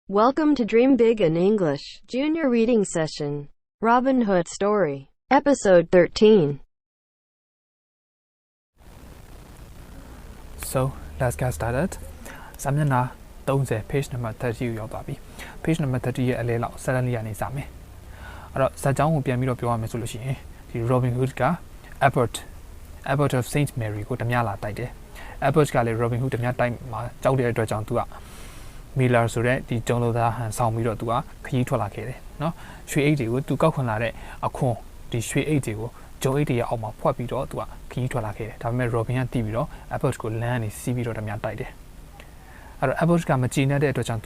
Welcome to Dream Big in English, Junior Reading Session. Robin Hood Story. Episode 13. So, let's get started. စာမျက်နှာ30 page number 30ကိုရောက်သွားပြီ page number 30ရဲ့အလဲလောက် suddenly ကနေစမယ်အဲ့တော့ဇာတ်ကြောင်းကိုပြန်ပြီးတော့ပြောရမယ်ဆိုလို့ရှိရင်ဒီ Robin Hood က Abbot of Saint Mary ကိုတမလာတိုက်တယ် Abbot ကလည်း Robin Hood တမတိုက်မှာကြောက်တဲ့အတွက်ကြောင့်သူက Miller ဆိုတဲ့ဒီကျုံလိုသားဟန်ဆောင်ပြီးတော့သူကခရီးထွက်လာခဲ့တယ်နော်ရွှေအိတ်တွေကိုသူကောက်ခွန်လာတဲ့အခွန်ဒီရွှေအိတ်တွေကိုဂျုံအိတ်တွေရဲ့အောက်မှာဖွက်ပြီးတော့သူကခရီးထွက်လာခဲ့တယ်ဒါပေမဲ့ Robin ကတီးပြီးတော့ Abbot ကိုလမ်းကနေစီးပြီးတော့တမတိုက်တယ်အဲ့တော့ Abbot ကမကြည်နေတဲ့အတွက်ကြောင့်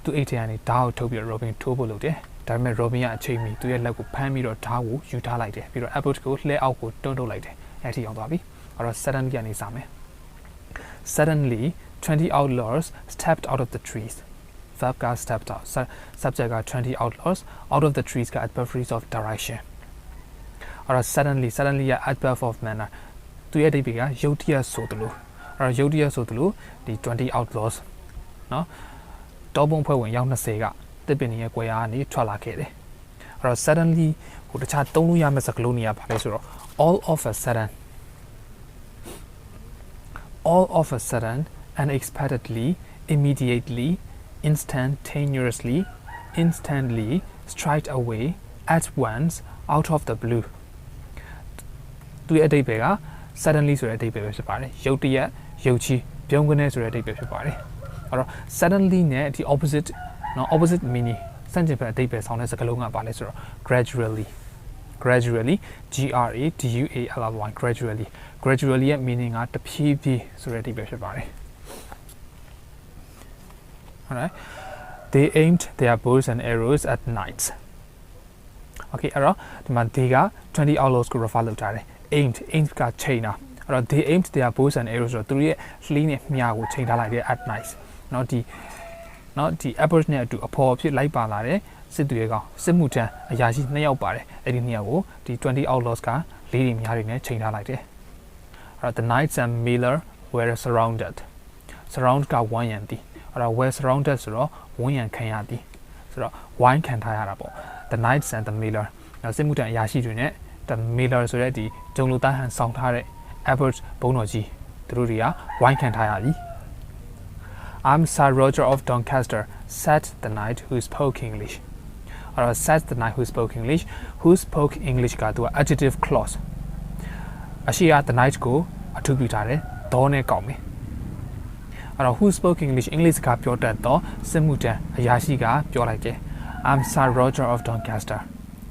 သူအိတ်ထဲကနေဓာတ်ကိုထုတ်ပြီးတော့ Robin ထိုးဖို့လုပ်တယ်ဒါပေမဲ့ Robin ကအချိန်မီသူ့ရဲ့လက်ကိုဖမ်းပြီးတော့ဓာတ်ကိုယူထားလိုက်တယ်ပြီးတော့ Abbot ကိုလှဲအောက်ကိုတွန်းထုတ်လိုက်တယ်အဲ့ဒီရောက်သွားပြီအဲ့တော့ suddenly ကနေစမယ် Suddenly 20 outlaws stepped out of the trees verb got stepped out subject got 20 outlaws out of the trees got adversaries of direction or suddenly adverb of manner သူရဲ့အဓိပ္ပာယ်ကရုတ်တရက်ဆိုသလိုအဲ့တော့ရုတ်တရက်ဆိုသလိုဒီ 20 outlaws နော်တောပုံဖွဲ့ဝင်ရောက်20ကတစ်ပင်ရဲ့ကွယ်အားကနေထွက်လာခဲ့တယ်အဲ့တော့ suddenly ဟိုတခြားသုံးလို့ရမယ့်စကားလုံးတွေကဘာလဲဆိုတော့ all of a sudden unexpectedly immediately instantaneously instantly straight away at once out of the blue သူရဲ့အဓိပ္ပာယ်က suddenly ဆိုတဲ့အဓိပ္ပာယ်ပဲဖြစ်ပါတယ်ရုတ်တရက်ရုတ်ချီပြုံးကနေဆိုတဲ့အဓိပ္ပာယ်ဖြစ်ပါတယ်အဲ့တော့ suddenly နဲ့ဒီ opposite meaning စန့်ကျင်ဘက်အဓိပ္ပာယ်ဆောင်တဲ့စကားလုံးကဘာလဲဆိုတော့ gradually g r a d u a l l y gradually ရဲ့ meaning ကတဖြည်းဖြည်းဆိုတဲ့အဓိပ္ပာယ်ဖြစ်ပါတယ်Alright, they aimed their bows and arrows at night. Okay, အဲ့တော့ဒီမှာ they က20 outlaws ကို refer လုပ်ထားတယ် aimed ကချိန်တာအဲ့တော့ they aimed their bows and arrows ဆိုတော့သူတို့ရဲ့လှီးနဲ့မြားကိုချိန်ထားလိုက်တယ် at night เนาะဒီ Abbot နဲ့အတူအဖော်ဖြစ်လိုက်ပါလာတဲ့စစ်သူရဲ့ကောင်စစ်မှုထမ်းအရာရှိ2ယောက်ပါတယ်အဲ့ဒီ2ယောက်ကိုဒီ 20 outlaws ကလေးတွေမြားတွေနဲ့ချိန်ထားလိုက်တယ်အဲ့တော့ the knights and Miller were surround ကဝိုင်းရံသည်အဲ့တော့ well surrounded ဆိုတော့ဝန်းရံခံရသည်ဆိုတော့ဝိုင်းခံထားရတာပေါ့ the knights and the Miller နောက်စစ်မှုထမ်းအရာရှိတွေနဲ့ the Miller ဆိုတဲ့ဒီဂျုံလိုသားဟန်ဆောင်ထားတဲ့ Abbot ဘုံတော်ကြီးသူတို့တွေကဝိုင်းခံထားရသည် I'm Sir Roger of Doncaster said the knight who spoke English အဲ့တော့ said the knight who spoke English ကသူက adjective clause အရှိက the knight ကိုအထူးပြုထားတယ်ဒေါနဲ့ကောက်မယ်အဲ့တော့ who spoke English ကပြောတတ်တော့စစ်မှုထမ်းအရာရှိကပြောလိုက်တယ် I'm Sir Roger of Doncaster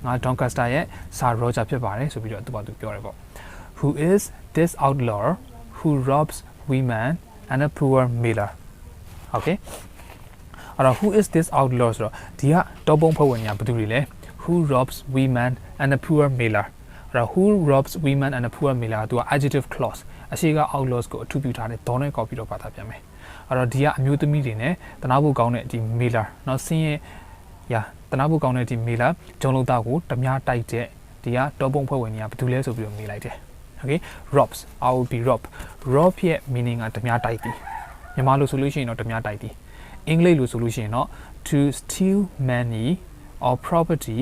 ငါ Doncaster ရဲ့ Sir Roger ဖြစ်ပါတယ်ဆိုပြီးတော့သူပြောတယ်ပေါ့ Who is this outlaw who robs women and a poor miller Okay အဲ့တော့ who is this outlaw ဆိုတော့ဒီကတောပုံဖွဲ့ဝင်ညာဘယ်သူတွေလဲ Who robs women and a poor miller အဲ့တော့ who robs women and a poor miller သူက adjective clause အရှိက outlaws ကိုအထူးပြုထားတဲ့ဒေါနဲ့ကောက်ပြီးတော့ဘာသာပြန်မယ်အဲ့တော့ဒီကအမျိုးသမီးတွေနဲ့တနာဖို့ကောင်းတဲ့ဒီ Miller နော်ဆင်းရဲ့တနာဖို့ကောင်းတဲ့ဒီ Miller ဂျုံလုံးသားကိုတများတိုက်တဲ့ဒီကတောပုံဖွဲ့ဝင်တွေကဘာလို့လဲဆိုပြီးတော့မေးလိုက်တယ် Okay robs I will be rob ရဲ့ meaning ကတများတိုက်သည်မြန်မာလိုဆိုလို့ရှိရင်တော့တများတိုက်သည်အင်္ဂလိပ်လိုဆိုလို့ရှိရင်တော့ to steal money or property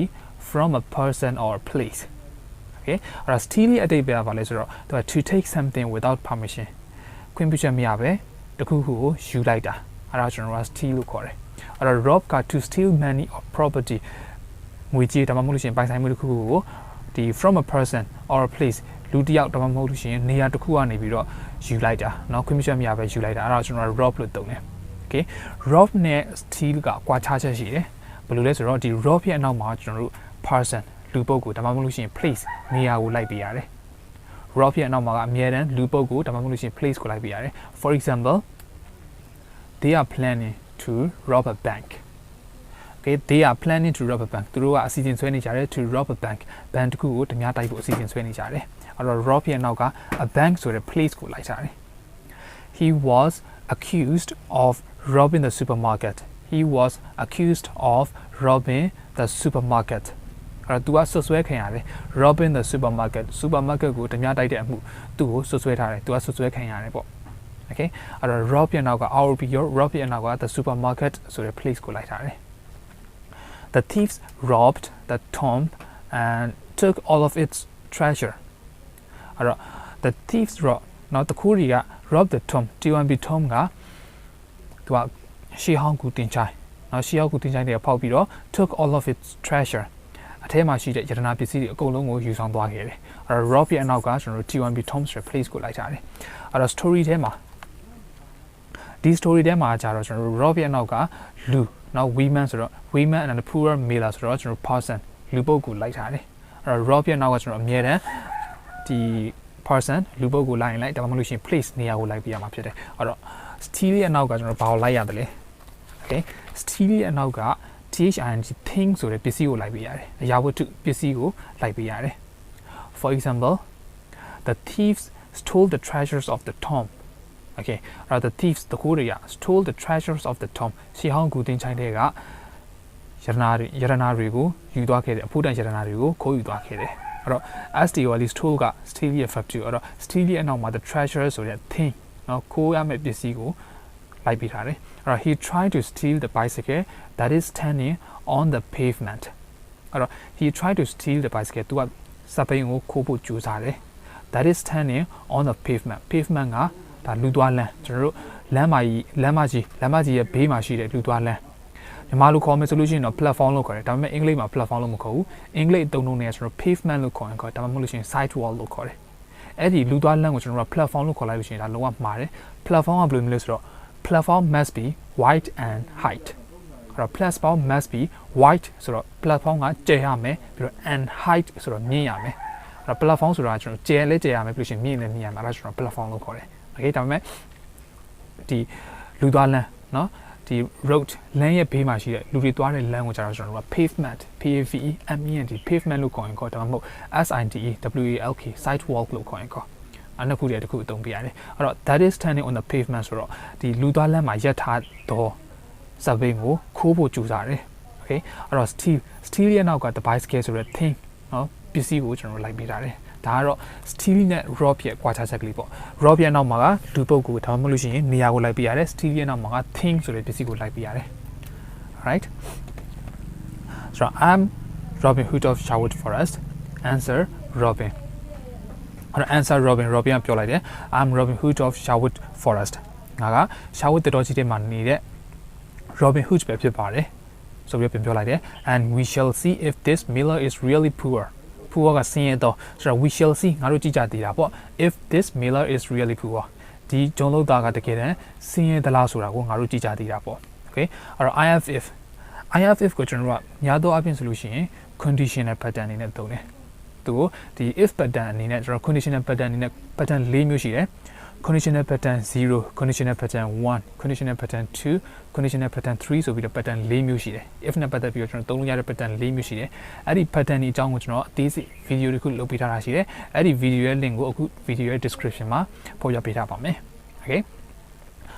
from a person or a place Okay အဲ့ဒါ steal ရဲ့အဓိပ္ပာယ်ကဘာလဲဆိုတော့သူက to take something without permission ခွင့်ပြုချက်မရပဲတခုခုကိုယူလိုက်တာအဲ့ဒါကျွန်တော်က steal လို့ခေါ်တယ်အဲ့တော့ rob က to steal money or property ငွေကြေးဒါမှမဟုတ်လို့ရှိရင်ပိုင်ဆိုင်မှုတစ်ခုခုကိုဒီ from a person or a place လူတစ်ယောက်ဒါမှမဟုတ်လို့ရှိရင်နေရာတစ်ခုကနေပြီးတော့ယူလိုက်တာเนาะခွင့်ပြုချက်မရပဲယူလိုက်တာအဲ့ဒါကျွန်တော်က rob လို့သုံးတယ် Okay rob နဲ့ steal ကကွာခြားချက်ရှိတယ်ဘယ်လိုလဲဆိုတော့ဒီ rob ရဲ့အနောက်မှာကျွန်တော်တို့ person လူပုဂ္ဂိုလ်ဒါမှမဟုတ်လို့ရှိရင် place နေရာကိုလိုက်ပေးရတယ်rob ရဲ့အနောက်မှာကအမြဲတမ်းလူပုဂ္ဂိုလ်ဒါမှမဟုတ်လို့ရှိရင် place ကိုလိုက်ပေးရတယ် For example they are planning to rob a bank Okay they are planning to rob a bank သူတို့ကအစီအစဉ်ဆွဲနေကြတယ် to rob a bank ဘဏ်တစ်ခုကိုဓမြတိုက်ဖို့အစီအစဉ်ဆွဲနေကြတယ်အဲ့တော့ rob ရဲ့နောက်က a bank ဆိုတဲ့ place ကိုလိုက်ထားတယ် He was accused of robbing the supermarketအဲ့တော့ तू ကဆွဆွဲခံရတယ် robbing the supermarket ကိုဓမြတိုက်တဲ့အမှုသူ့ကိုဆွဆွဲထားတယ် तू ကဆွဆွဲခံရတယ်ပေါ့ okay အဲ့တော့ rob ရဲ့နောက်က ROB ရော rob ရဲ့နောက်က the supermarket ဆိုတဲ့ place ကိုလိုက်ထားတယ် the thieves robbed the tomb and took all of its treasure အဲ့တော့ the thieves rob နော်တခိုးတွေက rob the tomb T1B tomb ကသူကရှေးဟောင်းကူတင်ချိုင်းနော်ရှေးဟောင်းကူတင်ချိုင်းတွေဖောက်ပြီးတော့ took all of its treasure အထဲမှာရှိတဲ့ယတနာပစ္စည်းတွေအကုန်လုံးကိုယူဆောင်သွားခဲ့တယ်အဲ့တော့ rob ရဲ့အနောက်ကကျွန်တော်တို့ T1B tomb ဆိုတဲ့ place ကိုလိုက်ထားတယ်အဲ့တော့ story ထဲမှာဒီ story ထဲမှာကျတော့ကျွန်တော်တို့ rob ရဲ့အနောက်ကလူနော် women ဆိုတော့ women and the poor male ဆိုတော့ကျွန်တော် person လူပုဂ္ဂိုလ်လိုက်ထားတယ်အဲ့တော့ rob ရဲ့အနောက်ကကျွန်တော်အမြဲတမ်းဒီ person လူပုဂ္ဂိုလ်လိုက်ရင်လိုက်ဒါမှမဟုတ်လို့ရှိရင် place နေရာကိုလိုက်ပြရမှာဖြစ်တယ်အဲ့တော့ steal ရဲ့အနောက်ကကျွန်တော်ဘာကိုလိုက်ရတယ်လဲ okay steal ရဲ့အနောက်က THING thing ဆိုတဲ့ပစ္စည်းကိုလိုက်ပြရတယ်အရာဝတ္ထုပစ္စည်းကိုလိုက်ပြရတယ် for example the thieves stole the treasures of the tomb okay the thieves တခိုးတွေက stole the treasures of the tomb ရှေးဟောင်းကူတင်ချိုင်းတဲ့ကယတနာတွေကိုယူသွားခဲ့တယ်အဖို့တန်ယတနာတွေကိုခိုးယူသွားခဲ့တယ်အဲ့တော့ STOL stole က steal ရဲ့ verb 2အဲ့တော့ steal ရဲ့အနောက်မှာ the treasure ဆိုတဲ့ thing နော်ခိုးရမယ့်ပစ္စည်းကိုလိုက်ပေးထားတယ်အဲ့တော့ he tried to steal the bicycle that is standing on the pavement အဲ့တော့ he tried to steal the bicycle သူကစပိန်ကိုခိုးဖို့ကြိုးစားတယ် that is standing on the pavement pavement ကဒါလူသွားလမ်းကျွန်တော်တို့လမ်းမကြီးရဲ့ဘေးမှာရှိတဲ့လူသွားလမ်းမြန်မာလိုခေါ်မယ်ဆိုလို့ရှိရင်တော့ platform လို့ခေါ်တယ်ဒါပေမဲ့အင်္ဂလိပ်မှာ platform လို့မခေါ်ဘူးအင်္ဂလိပ်အသုံးလုံးနဲ့ကျွန်တော် pavement လို့ခေါ်ရင်ဒါမှမဟုတ်လို့ရှိရင် sidewall လို့ခေါ်တယ်အဲ့ဒီလူသွားလမ်းကိုကျွန်တော်တို့ platform လို့ခေါ်လိုက်လို့ရှိရင်ဒါလုံးဝမှားတယ် platform ကဘယ်လိုမျိုးလဲဆိုတော့ platform must be wide and height အဲ့တော့ platform must be wide ဆိုတော့ platform ကကျယ်ရမယ်ပြီးတော့ and height ဆိုတော့မြင့်ရမယ်အဲ့တော့ platform ဆိုတာကျွန်တော်ကျယ်လဲကျယ်ရမယ်ပြီးလို့ရှိရင်မြင့်လဲမြင့်ရမယ်အဲ့ဒါကျွန်တော် platform လို့ခေါ်တယ် okay ဒါပေမဲ့ဒီလူသွားလမ်းเนาะဒီ road လမ်းရဲ့ဘေးမှာရှိတဲ့လူတွေသွားတဲ့လမ်းကိုကျတော့ကျွန်တော်တို့က pavement PAVEMENT pavement လို့ခေါ်ရင်ဒါမှမဟုတ် SIDEWALK sidewalk လို့ခေါ်ရင်အဲ့နှစ်ခုတည်းတစ်ခုအသုံးပြရတယ်အဲ့တော့ that is standing on the pavement ဆိုတော့ဒီလူသွားလမ်းမှာရပ်ထားတော့စပိန်ကိုခိုးဖို့ကြိုးစားတယ် okay အဲ့တော့ steal ရဲ့နောက်က the bicycle ဆိုတဲ့ thing เนาะပစ္စည်းကိုကျွန်တော်လိုက်ပေးထားတယ်ဒါကတော့ steal နဲ့ rob ရဲ့ကွာခြားချက်ကလေးပေါ့ rob ရဲ့နောက်မှာကလူပုဂ္ဂိုလ်ဒါမှမဟုတ်လို့ရှိရင်နေရာကိုလိုက်ပေးရတယ် steal ရဲ့နောက်မှာက thing ဆိုတဲ့ပစ္စည်းကိုလိုက်ပေးရတယ် alright so I'm Robin Hood of Sherwood Forest answer Robin answer Robin ကပြောလိုက်တယ် I'm Robin Hood of Sherwood Forest ငါက Sherwood တော်ကြီးထဲမှာနေတဲ့ Robin Hood ပဲဖြစ်ပါတယ်ဆိုပြီးပြန်ပြောလိုက်တယ် and we shall see if this miller is really poor ကဆင်းရဲတော့ဆိုတော့ we shall see ငါတို့ကြည့်ကြသေးတာပေါ့ if this miller is really poor ဒီဂျုံလုံးသားကတကယ်တမ်းဆင်းရဲသလားဆိုတာကိုငါတို့ကြည့်ကြသေးတာပေါ့ okay အဲ့တော့ I have if ကိုကျွန်တော်တို့ကညာတော့အပြင်ဆိုလို့ရှိရင် conditional pattern အနေနဲ့သုံးတယ်သူကိုဒီ if pattern အနေနဲ့ကျွန်တော် conditional pattern အနေနဲ့ pattern ၄မျိုးရှိတယ် conditional pattern 0 conditional pattern 1 conditional pattern 2 conditional pattern 3ဆိုပြီးတော့ pattern ၄မျိုးရှိတယ် if နဲ့ပတ်သက်ပြီးတော့ကျွန်တော်သုံးလို့ရတဲ့ pattern ၄မျိုးရှိတယ်အဲ့ဒီ pattern ဒီအကြောင်းကိုကျွန်တော်အသေးစိတ် video တစ်ခုလုပ်ပေးထားတာရှိတယ်အဲ့ဒီ video ရဲ့ link ကိုအခု video ရဲ့ description မှာဖော်ပြပေးထားပါမယ် okay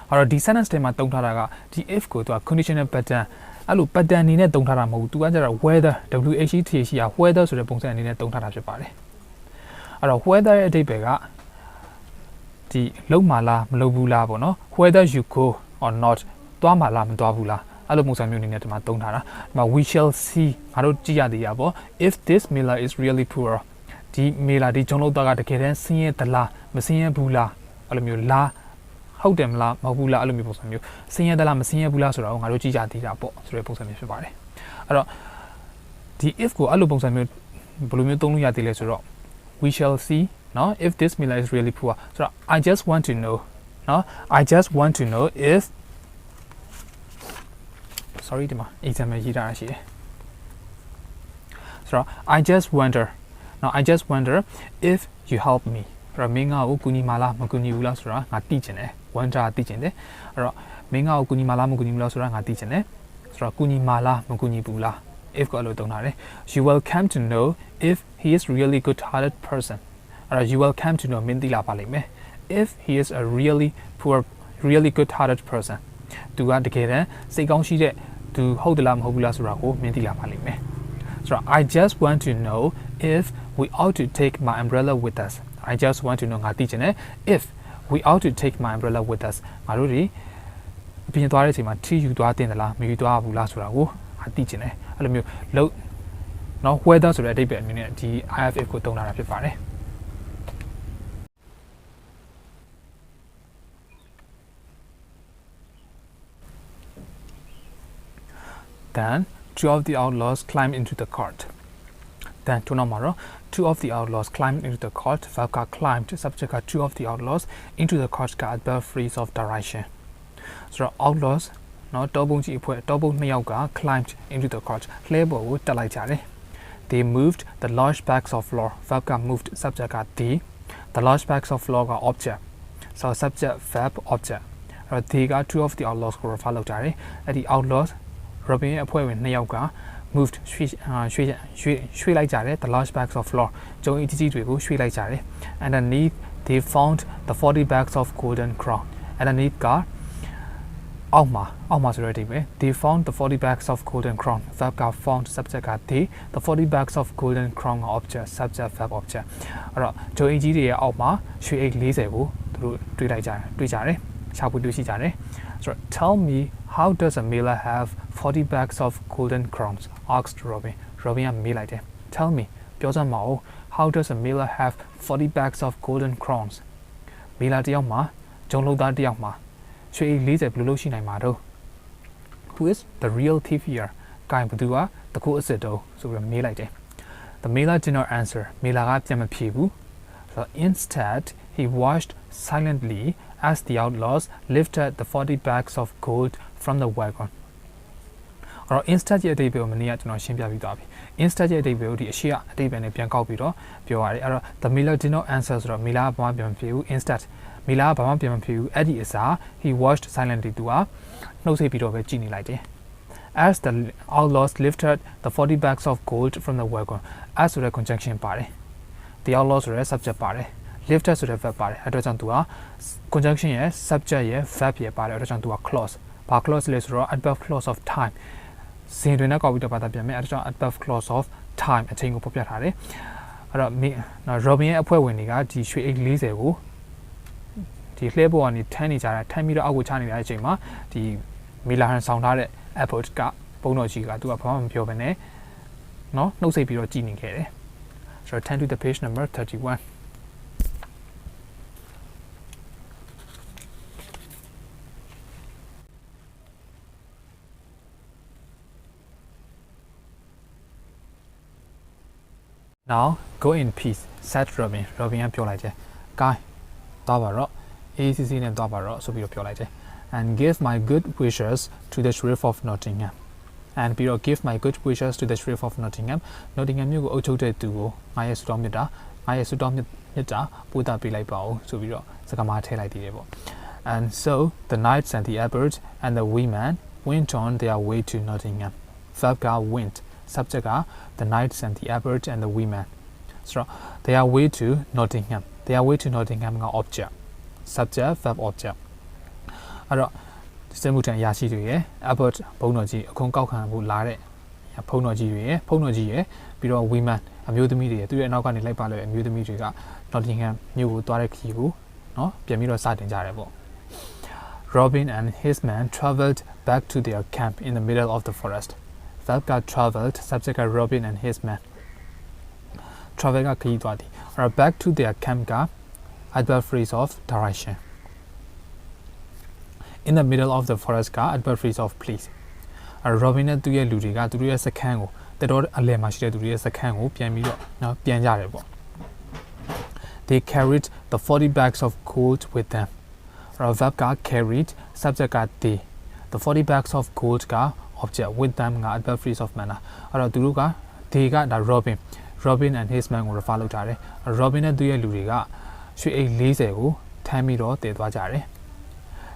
အဲ့တော့ဒီ sentence ထဲမှာသုံးထားတာကဒီ if ကိုသူက conditional pattern အဲ့လို pattern အနေနဲ့သုံးထားတာမဟုတ်ဘူးသူကကျတော့ weather WHETH က weather ဆိုတဲ့ပုံစံအနေနဲ့သုံးထားတာဖြစ်ပါတယ်အဲ့တော့ weather ရဲ့အဓိပ္ပာယ်ကဒီလုံမာလားမလုံဘူးလားပေါ့နော် whether you go or not သွားမှာလားမသွားဘူးလားအဲ့လိုပုံစံမျိုးအနေနဲ့ဒီမှာသုံးထားတာဒီမှာ we shall see ငါတို့ကြည့်ရသေးတာပေါ့ if this miller is really poor ဒီ miller ဒီဂျုံလုံးသားကတကယ်တမ်းဆင်းရဲသလားမဆင်းရဲဘူးလားအဲ့လိုမျိုးလားဟုတ်တယ်မလားမဟုတ်ဘူးလားအဲ့လိုမျိုးပုံစံမျိုးဆင်းရဲသလားမဆင်းရဲဘူးလားဆိုတာကိုငါတို့ကြည့်ကြသေးတာပေါ့ဆိုတဲ့ပုံစံမျိုးဖြစ်ပါတယ်အဲ့တော့ဒီ if ကိုအဲ့လိုပုံစံမျိုးဘယ်လိုမျိုးသုံးလို့ရသေးလဲဆိုတော့ we shall see no if this miller is really poor so I just want to know no I just want to know if sorry ဒီမှာ example ရေးထားတာရှိတယ် so I just wonder no I just wonder if you help me အဲ့တော့မင်းငါ့ကိုကူညီမလားမကူညီဘူးလားဆိုတာငါသိချင်တယ် wonder သိချင်တယ်အဲ့တော့မင်းငါ့ကိုကူညီမလားမကူညီဘူးလားဆိုတာငါသိချင်တယ်ဆိုတော့ကူညီမလားမကူညီဘူးလား if ကိုအဲ့လိုသုံးထားတယ် you will come to know if he is really good hearted person you will come to know မင်းသိလာပါလိမ့်မယ် if he is a really good hearted person သူကတကယ်တမ်းစိတ်ကောင်းရှိတဲ့သူဟုတ်တယ်လားမဟုတ်ဘူးလားဆိုတာကိုမင်းသိလာပါလိမ့်မယ်ဆိုတော့ I just want to know if we ought to take my umbrella with us I just want to know ငါသိချင်တယ် if we ought to take my umbrella with us ငါတို့တွေအပြင်သွားတဲ့အချိန်မှာထီယူသွားတင်သလားမယူသွားဘူးလားဆိုတာကိုသိချင်တယ်အဲ့လိုမျိုးလို့နော် weather ဆိုတဲ့အဓိပ္ပာယ်အမြင်နဲ့ဒီ IFF ကိုသုံးလာတာဖြစ်ပါတယ် Then two of the outlaws climbed into the cart. Then two of the outlaws climbed into the cart. Verb climbed subject two of the outlaws into the cart adverb phrase of direction. So outlaws နော်တောပုံကြီးအဖွဲ့တောပုံနှစ်ယောက်က climbed into the cart လှဲပေါ်ကိုတက်လိုက်ကြတယ် They moved the large bags of flour. Verb moved subject the large bags of flour object. So subject verb object. They got two of the outlaws ကို refer လုပ်ကြတယ်အဲ့ဒီ outlaws Robin အဖွဲ့ဝင်နှစ်ယောက်က moved ရွှေ့လိုက်ကြတယ် the large bags of flour ကျုံအကြီးကြီးတွေကိုရွှေ့လိုက်ကြတယ် underneath they found the 40 bags of golden crown underneath ကအောက်မှာဆိုတဲ့အဓိပ္ပာယ် they found the 40 bags of golden crown verb found subject they the 40 bags of golden crown object subject verb object အဲ့တော့ကျုံအကြီးတွေရဲ့အောက်မှာရွှေအိတ်40ကိုသူတို့တွေ့ကြတယ်ရှာဖွေတွေ့ရှိကြတယ် so tell me how does a miller have 40 bags of golden crowns asked Robin ကမေးလိုက်တယ် tell me ပြောစမ်းပါဦး how does a miller have 40 bags of golden crowns မီလာတယောက်မှာဂျုံလုံးသားတယောက်မှာရွှေ40ဘယ်လိုလုပ်ရှိနိုင်မှာတော့ who is the real thief here ကိုင်ဘသူကတကူအစ်စ်တော့ဆိုပြီးမေးလိုက်တယ် the miller did not answer မီလာကပြန်မဖြေဘူး so instead he watched silently as the outlaws lifted the 40 bags of gold from the wagon အဲ့တော့ instead ရဲ့အဓိပ္ပာယ်ကိုမနေ့ကကျွန်တော်ရှင်းပြပြီးသွားပြီ instead ရဲ့အဓိပ္ပာယ်ကိုဒီအရှိအဓိပ္ပာယ်နဲ့ပြန်ကောက်ပြီးတော့ပြောရတယ်အဲ့တော့ the miller did not answer ဆိုတော့မီလာကဘာမှပြန်မဖြေဘူး instead မီလာကဘာမှပြန်မဖြေဘူးအဲ့ဒီအစား he watched silently သူကနှုတ်ဆက်ပြီးတော့ပဲကြည့်နေလိုက်တယ် as the outlaws lifted the 40 bags of gold from the wagon as ဆိုတဲ့ conjunction ပါတယ် the outlaws ဆိုတဲ့ subject ပါတယ် lifted ဆိုတဲ့ verb ပါတယ်အဲ့တော့ကြောင့်သူက conjunction ရဲ့ subject ရဲ့ verb ရဲ့ပါတယ်အဲ့တော့ကြောင့်သူက clause ဘာ clause လဲဆိုတော့ adverb clause of time စင်တွင်နဲ့ကောက်ပြီးတော့ဘာသာပြန်မယ်အဲ့တော့ adverb clause of time အချိန်ကိုဖော်ပြထားတယ်အဲ့တော့ Robin ရဲ့အဖွဲ့ဝင်တွေကဒီရွှေအိတ်40ကိုဒီလှဲပေါ်ကနေထမ်းနေကြတာထမ်းပြီးတော့အောက်ကိုချနေတဲ့အချိန်မှာဒီမီလာဟန်ဆောင်ထားတဲ့ Apple ကပုံတော်ကြီးကသူကဘာမှမပြောဘဲနဲ့နော်နှုတ်ဆက်ပြီးတော့ကြည်နေခဲ့တယ်ဆိုတော့ turn to the page number 31 Now go in peace said Robin ကပြောလိုက်တယ်။ "Guy သွားပါတော့အေးစီစီနဲ့သွားပါတော့ဆိုပြီးတော့ပြောလိုက်တယ်။ and give my good wishes to the Sheriff of Nottingham and ပြီးတော့ give my good wishes to the Sheriff of Nottingham မြို့ကိုအုပ်ချုပ်တဲ့သူကိုငါရဲ့ဆုတောင်းမြတ်တာပို့တာပေးလိုက်ပါဦးဆိုပြီးတော့စကားမထည့်လိုက်သေးတယ်ပေါ့။ and so the knights and the abbot and the women went on their way to Nottingham verb went subject the knights and the abbot and the women so their way to Nottingham က object subject verb object အဲ့တော့စမှုထံအရာရှိတွေရဲ့ abbot ဘုန်းတော်ကြီးအခုကောက်ခံဖို့လာတဲ့ဘုန်းတော်ကြီးရဲ့ပြီးတော့ women အမျိုးသမီးတွေရဲ့သူရဲ့အနောက်ကနေလိုက်ပါလို့အမျိုးသမီးတွေက Nottingham မြို့ကိုသွားတဲ့ခရီးကိုနော်ပြန်ပြီးတော့စတင်ကြတယ်ပေါ့ Robin and his men traveled back to their camp in the middle of the forest verb traveled subject Robin and his men travel ခရီးသွားတယ်အဲ့တော့ back to their camp adverb phrase of direction in the middle of the forest adverb phrase of place Robin နဲ့သူရဲ့လူတွေကသူတို့ရဲ့စခန်းကိုတော်အလယ်မှာရှိတဲ့သူတွေရဲ့စခန်းကိုပြန်ပြီးတော့နော်ပြန်ကြတယ်ပေါ့ They carried the 40 bags of gold with them verb carried subject they the 40 bags of gold object with them adverb phrase of manner အဲ့တော့သူတို့က they ကဒါ Robin and his men ကို refer လုပ်ထားတယ် Robin နဲ့သူရဲ့လူတွေကရွှေအိတ်40ကိုထမ်းပြီးတော့တည်သွားကြတယ်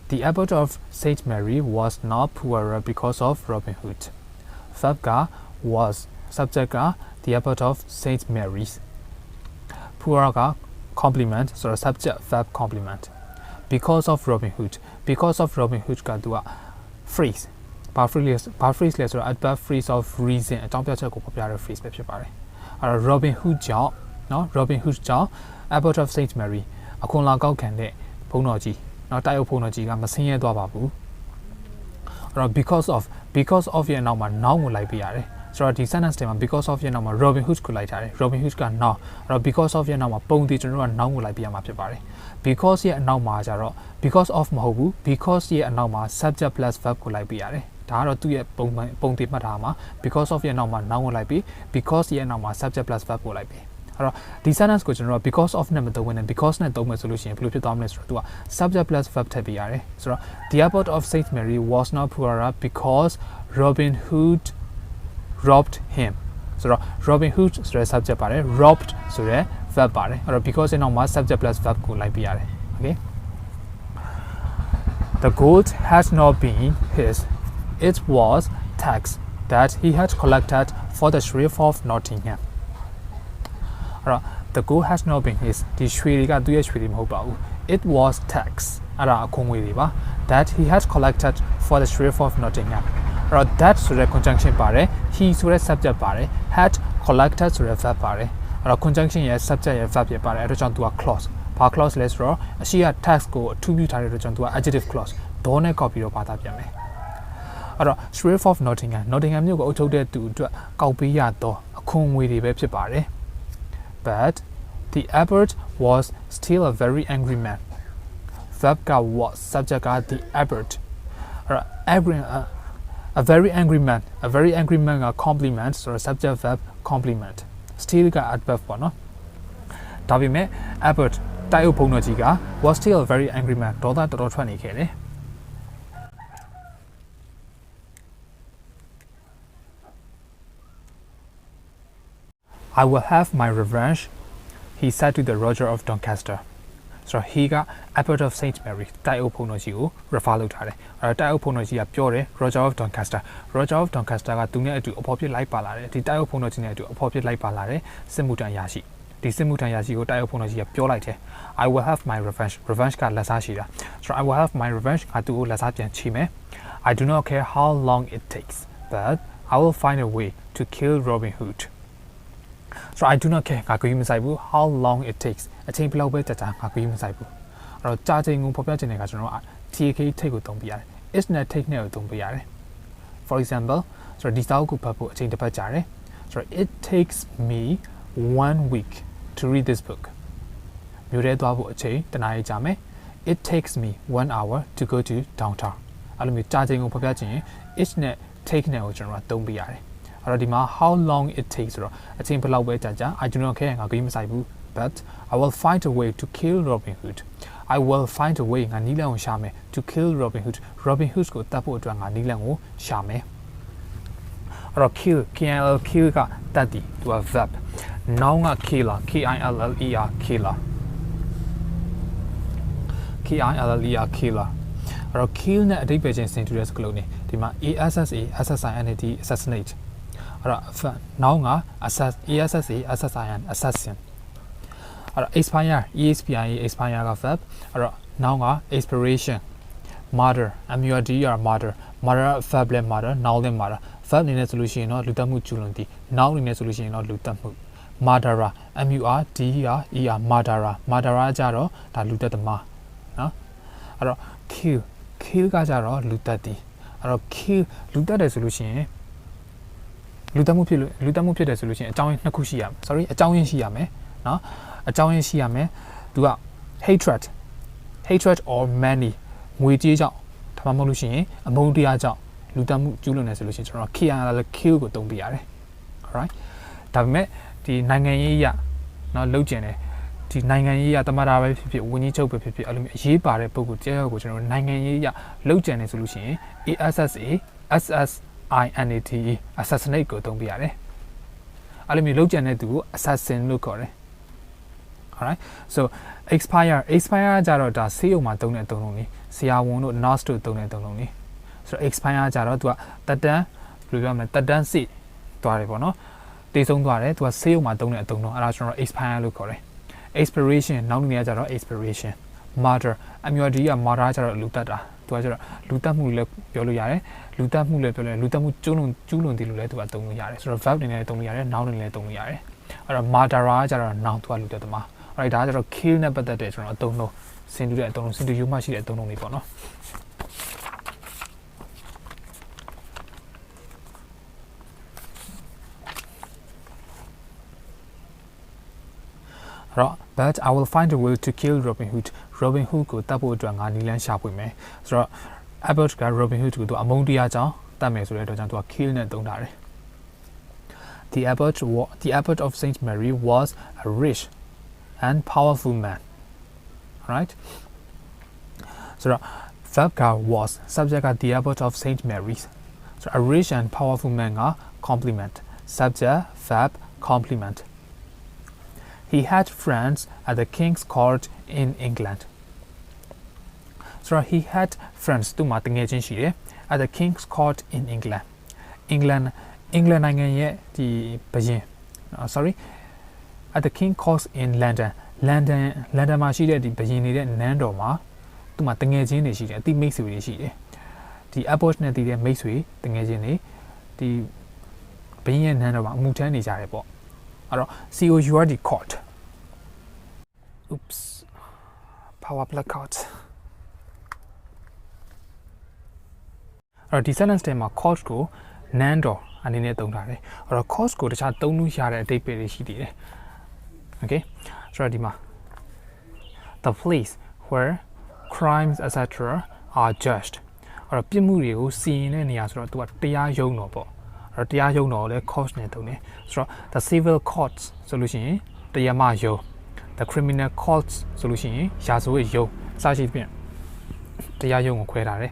The abbot of St. Mary was not poorer because of Robin Hood verb was subject the abbot of St. Mary's poorer complement so subject verb complement because of Robin Hood ကသူက phrase ဘာ phrase လဲဆိုတော့ adverb phrase of reason အကြောင်းပြချက်ကိုဖော်ပြတဲ့ phrase ပဲဖြစ်ပါတယ်အဲ့တော့ Robin Hood ကြောင့် abbot of St. Mary အခွန်လာကောက်ခံတဲ့ ဖုန်းတော်ကြီးနော်တိုက်အုပ်ဖုန်းတော်ကြီးကမဆင်းရဲသွားပါဘူးအဲ့တော့ because of ရဲ့နောက်မှာ noun ကိုလိုက်ပေးရတယ်ဆိုတော့ဒီ sentence တွေမှာ because of ရဲ့နောက်မှာ Robin Hood ကိုလိုက်ထားတယ် Robin Hood က noun အဲ့တော့ because of ရဲ့နောက်မှာပုံတည်ကျွန်တော်တို့က noun ကိုလိုက်ပေးရမှာဖြစ်ပါတယ် because ရဲ့အနောက်မှာကျတော့ because of မဟုတ်ဘူး because ရဲ့အနောက်မှာ subject plus verb ကိုလိုက်ပေးရတယ်ဒါကတော့သူ့ရဲ့ပုံတည်မှတ်ထားမှာ because of ရဲ့နောက်မှာ noun ကိုလိုက်ပြီး because ရဲ့နောက်မှာ subject plus verb ကိုလိုက်ပေးအဲ့တော့ဒီ sentence ကိုကျွန်တော်တို့ because of နဲ့မသုံးဘဲနဲ့ because နဲ့သုံးမယ်ဆိုလို့ရှိရင်ဘယ်လိုဖြစ်သွားမလဲဆိုတော့သူက subject plus verb ထည့်ပေးရတယ်ဆိုတော့ the abbot of Saint Mary was not poorer because Robin Hood robbed him ဆိုတော့ Robin Hood ဆိုတဲ့ subject ပါတယ် robbed ဆိုတဲ့ verb ပါတယ်အဲ့တော့ because ရဲ့နောက်မှာ subject plus verb ကိုလိုက်ပေးရတယ် okay the gold had not been his it was tax that he had collected for the sheriff of Nottingham the gold has not been his ဒီရွှေတွေကသူ့ရဲ့ရွှေတွေမဟုတ်ပါဘူး it was tax အဲ့ဒါအခွန်ငွေတွေပါ that he had collected for the sheriff of Nottingham အဲ့တော့ that ဆိုတဲ့ conjunction ပါတယ် he ဆိုတဲ့ subject ပါတယ် had collected ဆိုတဲ့ verb ပါတယ်အဲ့တော့ conjunction ရဲ့ subject ရဲ့ verb ဖြစ်ပါတယ်အဲ့တော့ကြောင့်သူက clause ဘာ clause လဲဆိုတော့အရှိက tax ကိုအထူးပြုထားတဲ့အတွက်ကြောင့်သူက adjective clause ဒေါနဲ့ကောက်ပြီးတော့ဘာသာပြန်မယ်အဲ့တော့ sheriff of Nottingham မြို့ကိုအုပ်ချုပ်တဲ့သူအတွက်ကောက်ပေးရတော့အခွန်ငွေတွေပဲဖြစ်ပါတယ် but the abbot was still a very angry man verb က was subject က the abbot a very angry man က compliment ဆိုတော့ subject verb compliment still က adverb ပေါ့နော်ဒါပေမဲ့ abbot တိုက်အုပ်ဘုံတော်ကြီးက was still a very angry man ဒေါသတော်တော်ထွက်နေခဲ့တယ်I will have my revenge he said to the Roger of Doncaster so he က abbot of Saint Mary တိုက်အုပ်ဘုံတော်ကြီးကို refer လုပ်ထားတယ်အဲ့တော့တိုက်အုပ်ဘုံတော်ကြီးကပြောတယ် Roger of Doncaster ကသူနဲ့အတူအဖော်ဖြစ်လိုက်ပါလာတယ်ဒီတိုက်အုပ်ဘုံတော်ကြီးနဲ့အတူအဖော်ဖြစ်လိုက်ပါလာတယ်စစ်မှုထမ်းရရှိဒီစစ်မှုထမ်းရရှိကိုတိုက်အုပ်ဘုံတော်ကြီးကပြောလိုက်တယ် I will have my revenge ကလက်စားရှိတာဆိုတော့ I will have my revenge ကသူ့ကိုလက်စားပြန်ချိမယ် I do not care how long it takes but I will find a way to kill Robin Hood so I do not care ငါကိုကြီးမဆိုင်ဘူး how long it takes အချိန်ဘယ်လောက်ပဲကြာကြာငါကိုကြီးမဆိုင်ဘူးအဲ့တော့ကြာချိန်ကိုဖော်ပြချင်တဲ့အခါကျွန်တော်က TK take ကိုသုံးပြရတယ် is နဲ့ take နဲ့ကိုသုံးပြရတယ် for example ဆိုတော့ဒီစာအုပ်ကိုဖတ်ဖို့အချိန်တစ်ပတ်ကြာတယ်ဆိုတော့ it takes me 1 week to read this book မြို့ထဲသွားဖို့အချိန်တစ်နာရီကြာမယ် it takes me 1 hour to go to downtown အဲ့လိုမျိုးကြာချိန်ကိုဖော်ပြချင်ရင် is နဲ့ take နဲ့ကိုကျွန်တော်ကသုံးပြရတယ်အဲ့တော့ဒီမှာ how long it takes ဆိုတော့အချိန်ဘယ်လောက်ပဲကြာကြာ I do not care ငါကိုကြီးမဆိုင်ဘူး but I will find a way to kill Robin Hood I will find a way ငါနီးလန်းကိုရှာမယ် to kill Robin Hood ကိုတတ်ဖို့အတွက်ငါနီးလန်းကိုရှာမယ်အဲ့တော့ kill kill ကတတ်တယ်သူက verb noun က killer killer killer killer အဲ့တော့ kill နဲ့အဓိပ္ပာယ်ချင်းဆင်တူတဲ့စကားလုံးတွေဒီမှာ assassinate assassinate အဲ့တော့ noun က assassin assassin အဲ့တော့ expire expire က verb အဲ့တော့ noun က expiration murder murder verb လဲ murder noun လဲ murder verb အနေနဲ့ဆိုလို့ရှိရင်တော့လူသတ်မှုကျူးလွန်သည် noun အနေနဲ့ဆိုလို့ရှိရင်တော့လူသတ်မှု murderer murderer ကြတော့ဒါလူသတ်သမားနော်အဲ့တော့ kill ကကြတော့လူသတ်သည်အဲ့တော့ kill လူသတ်တယ်ဆိုလို့ရှိရင်လူသတ်မှုဖြစ်တယ်ဆိုလို့ရှိရင်အကြောင်းရင်းနှစ်ခုရှိရမယ် sorry အကြောင်းရင်းရှိရမယ်နော်အကြောင်းရင်းရှိရမယ်သူက hatred or many ငွေကြေးကြောင့်ဒါမှမဟုတ်လို့ရှိရင်အမုန်းတရားကြောင့်လူသတ်မှုကျူးလွန်နေဆိုလို့ရှိရင်ကျွန်တော် kill ကိုသုံးပြရတယ် alright ဒါပေမဲ့ဒီနိုင်ငံရေးရနော်လှုပ်ကျင်တယ်ဒီနိုင်ငံရေးရတမတာပဲဖြစ်ဖြစ်ဝန်ကြီးချုပ်ပဲဖြစ်ဖြစ်အဲ့လိုမျိုးအရေးပါတဲ့ပုံကိုတရားကိုကျွန်တော်နိုင်ငံရေးရလှုပ်ကျင်နေဆိုလို့ရှိရင် assassinate ကိုသုံးပြရတယ်အဲ့လိုမျိုးလှုပ်ကျင်တဲ့သူကို assassin လို့ခေါ်တယ် alright so expire ကြတော့ဒါဆေးရုံမှာသုံးတဲ့အသုံးလုံးလေးဆရာဝန်တို့ nurse တို့သုံးတဲ့အသုံးလုံးလေးဆိုတော့ expire ကြတော့သူကတက်တန်းဘယ်လိုပြောမလဲတက်တန်းစစ်သွားတယ်ပေါ့နော်တည်ဆုံးသွားတယ်သူကဆေးရုံမှာသုံးတဲ့အသုံးလုံးအဲ့ဒါကျွန်တော် expire လို့ခေါ်တယ် expiration နောက်နေရကြတော့ expiration murder murder က murder ကြတော့လူတတ်တာသူကကြတော့လူတတ်မှုလည်းပြောလို့ရတယ်လူတတ်မှုလည်းပြောလို့လူတတ်မှုကျူးလွန်တယ်လို့လည်းသူကသုံးလို့ရတယ်ဆိုတော့ verb အနေနဲ့သုံးလို့ရတယ် noun အနေနဲ့သုံးလို့ရတယ်အဲ့တော့ murderer ကြတော့ noun သူကလူတတ်သမား right ဒါကြတော့ kill နဲ့ပတ်သက်တဲ့ကျွန်တော်အသုံးလုံးဆင်တူတဲ့အသုံးလုံးဆင်တူယူမှရှိတဲ့အသုံးလုံးတွေပေါ့နော်but I will find a way to kill Robin Hood Robin Hood ကိုတတ်ဖို့အတွက်ငါနီလန်းရှာဖွေမယ်ဆိုတော့ Abbott က Robin Hood ကိုသူအမုန်းတရားကြောင့်တတ်မယ်ဆိုတဲ့အတွက်ကြောင့်သူက kill နဲ့သုံးထားတယ် The Abbot of Saint Mary was a rich and powerful man right so verb က was subject က the Abbot of Saint Mary's so a rich and powerful man က complement subject verb complement He had friends at the king's court in England. So he had friends သူမှာတငယ်ချင်းရှိတယ် at the king's court in England. England နိုင်ငံရဲ့ဒီဘရင် sorry at the king's court in London မှာရှိတဲ့ဒီဘရင်နေတဲ့နန်းတော်မှာသူမှာတငယ်ချင်းတွေရှိတယ်အတိမိတ်ဆွေတွေရှိတယ်ဒီ Abbott နဲ့တည်တဲ့မိတ်ဆွေတငယ်ချင်းတွေဒီဘရင်ရဲ့နန်းတော်မှာအမှုထမ်းနေကြတယ်ပေါ့အဲ့တော့ COURD court oops power blackout အဲ့တော့ဒီ sentence ထဲမှာ court ကိုနန်းတော်အနေနဲ့သုံးထားတယ်အဲ့တော့ court ကိုတခြားသုံးလို့ရတဲ့အဓိပ္ပာယ်တွေရှိသေးတယ် okay ဆိုတော့ဒီမှာ the place where crimes etc are judged အဲ့တော့ပြစ်မှုတွေကိုစီရင်တဲ့နေရာဆိုတော့သူကတရားရုံးတော်ပေါ့အဲ့တော့တရားရုံးတော်ကိုလည်း court နဲ့သုံးတယ်ဆိုတော့ the civil courts ဆိုလို့ရှိရင်တရားမရုံး the criminal courts ဆိုလို့ရှိရင်ရာဇဝတ်ရုံးစရှိဖြင့်တရားရုံးကိုခွဲထားတယ်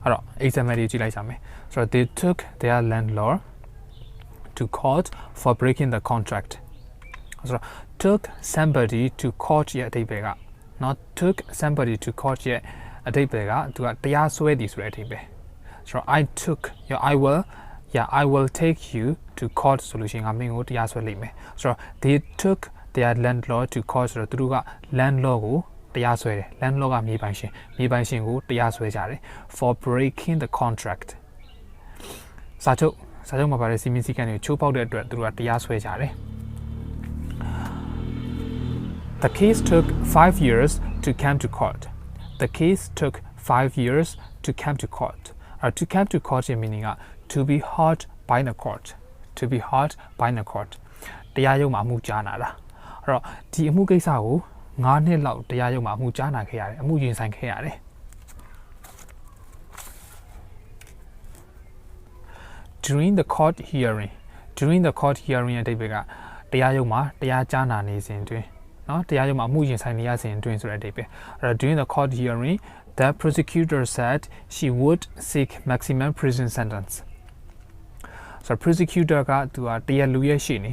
အဲ့တော့ example တွေကြည့်လိုက်ကြမယ်ဆိုတော့ they took their landlord to court for breaking the contract ဆိုတော့ took somebody to court ရဲ့အဓိပ္ပာယ်က not took somebody to court ရဲ့အဓိပ္ပာယ်ကသူကတရားစွဲသည်ဆိုတဲ့အဓိပ္ပာယ်ဆိုတော့ I took your I will take you to court ဆိုလို့ရှိရင်ငါမင်းကိုတရားစွဲလိမ့်မယ်ဆိုတော့ they took their landlord to court ဆိုတော့သူတို့က landlord ကိုတရားစွဲတယ် landlord ကမြေပိုင်ရှင်ကိုတရားစွဲကြတယ် for breaking the contract စာချုပ်မှာပါတဲ့စီမင်းစည်းကမ်းတွေကိုချိုးဖောက်တဲ့အတွက်သူတို့ကတရားစွဲကြတယ် The case took 5 years to come to court The case took 5 years to come to court to come to court ရဲ့ meaning ကto be heard by the court to be heard by the court တရားရုံးမှာအမှုကြားနာတာအဲ့တော့ဒီအမှုကိစ္စကို9နှစ်လောက်တရားရုံးမှာအမှုကြားနာခဲ့ရတယ်အမှုရင်ဆိုင်ခဲ့ရတယ် During the court hearing အဓိပ္ပာယ်ကတရားရုံးမှာတရားကြားနာနေစဉ်တွင်နော်တရားရုံးမှာအမှုရင်ဆိုင်နေရစဉ်တွင်ဆိုတဲ့အဓိပ္ပာယ်အဲ့တော့ During the court hearing the prosecutor said she would seek maximum prison sentence so prosecutor ကသူကတရားလူရဲ့ရှေ့နေ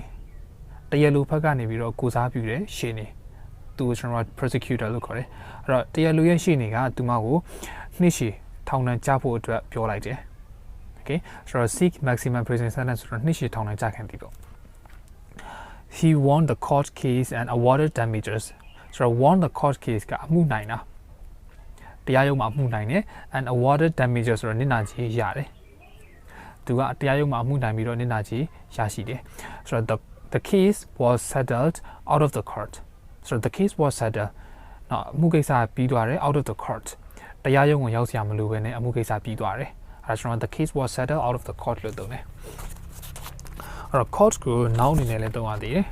တရားလူဘက်ကနေပြီးတော့ကိုစားပြုတဲ့ရှေ့နေသူကိုကျွန်တော် prosecutor လို့ခေါ်တယ်အဲ့တော့တရားလူရဲ့ရှေ့နေကသူမကိုနှစ်ရှည်ထောင်ဒဏ်ကျဖို့အတွက်ပြောလိုက်တယ် okay so seek maximum prison sentence ဆိုတော့နှစ်ရှည်ထောင်ဒဏ်ကျခံပြီပေါ့ He won the court case and awarded damages so won the court case ကအမှုနိုင်တာတရားရုံးမှာအမှုနိုင်တယ် and awarded damages ဆိုတော့နစ်နာကြေးရတယ်သူကတရားရုံးမှာအမှုနိုင်ပြီးတော့နစ်နာကြေးရရှိတယ်ဆိုတော့ the case was settled out of the court so the case was settled နော်အမှုကိစ္စပြီးသွားတယ် out of the court တရားရုံးကိုရောက်စရာမလိုဘဲနဲ့အမှုကိစ္စပြီးသွားတယ်အဲဒါကျွန်တော် the case was settled out of the court လို့သုံးတယ်အဲ့တော့ court ကို noun အနေနဲ့လည်းသုံးရသေးတယ်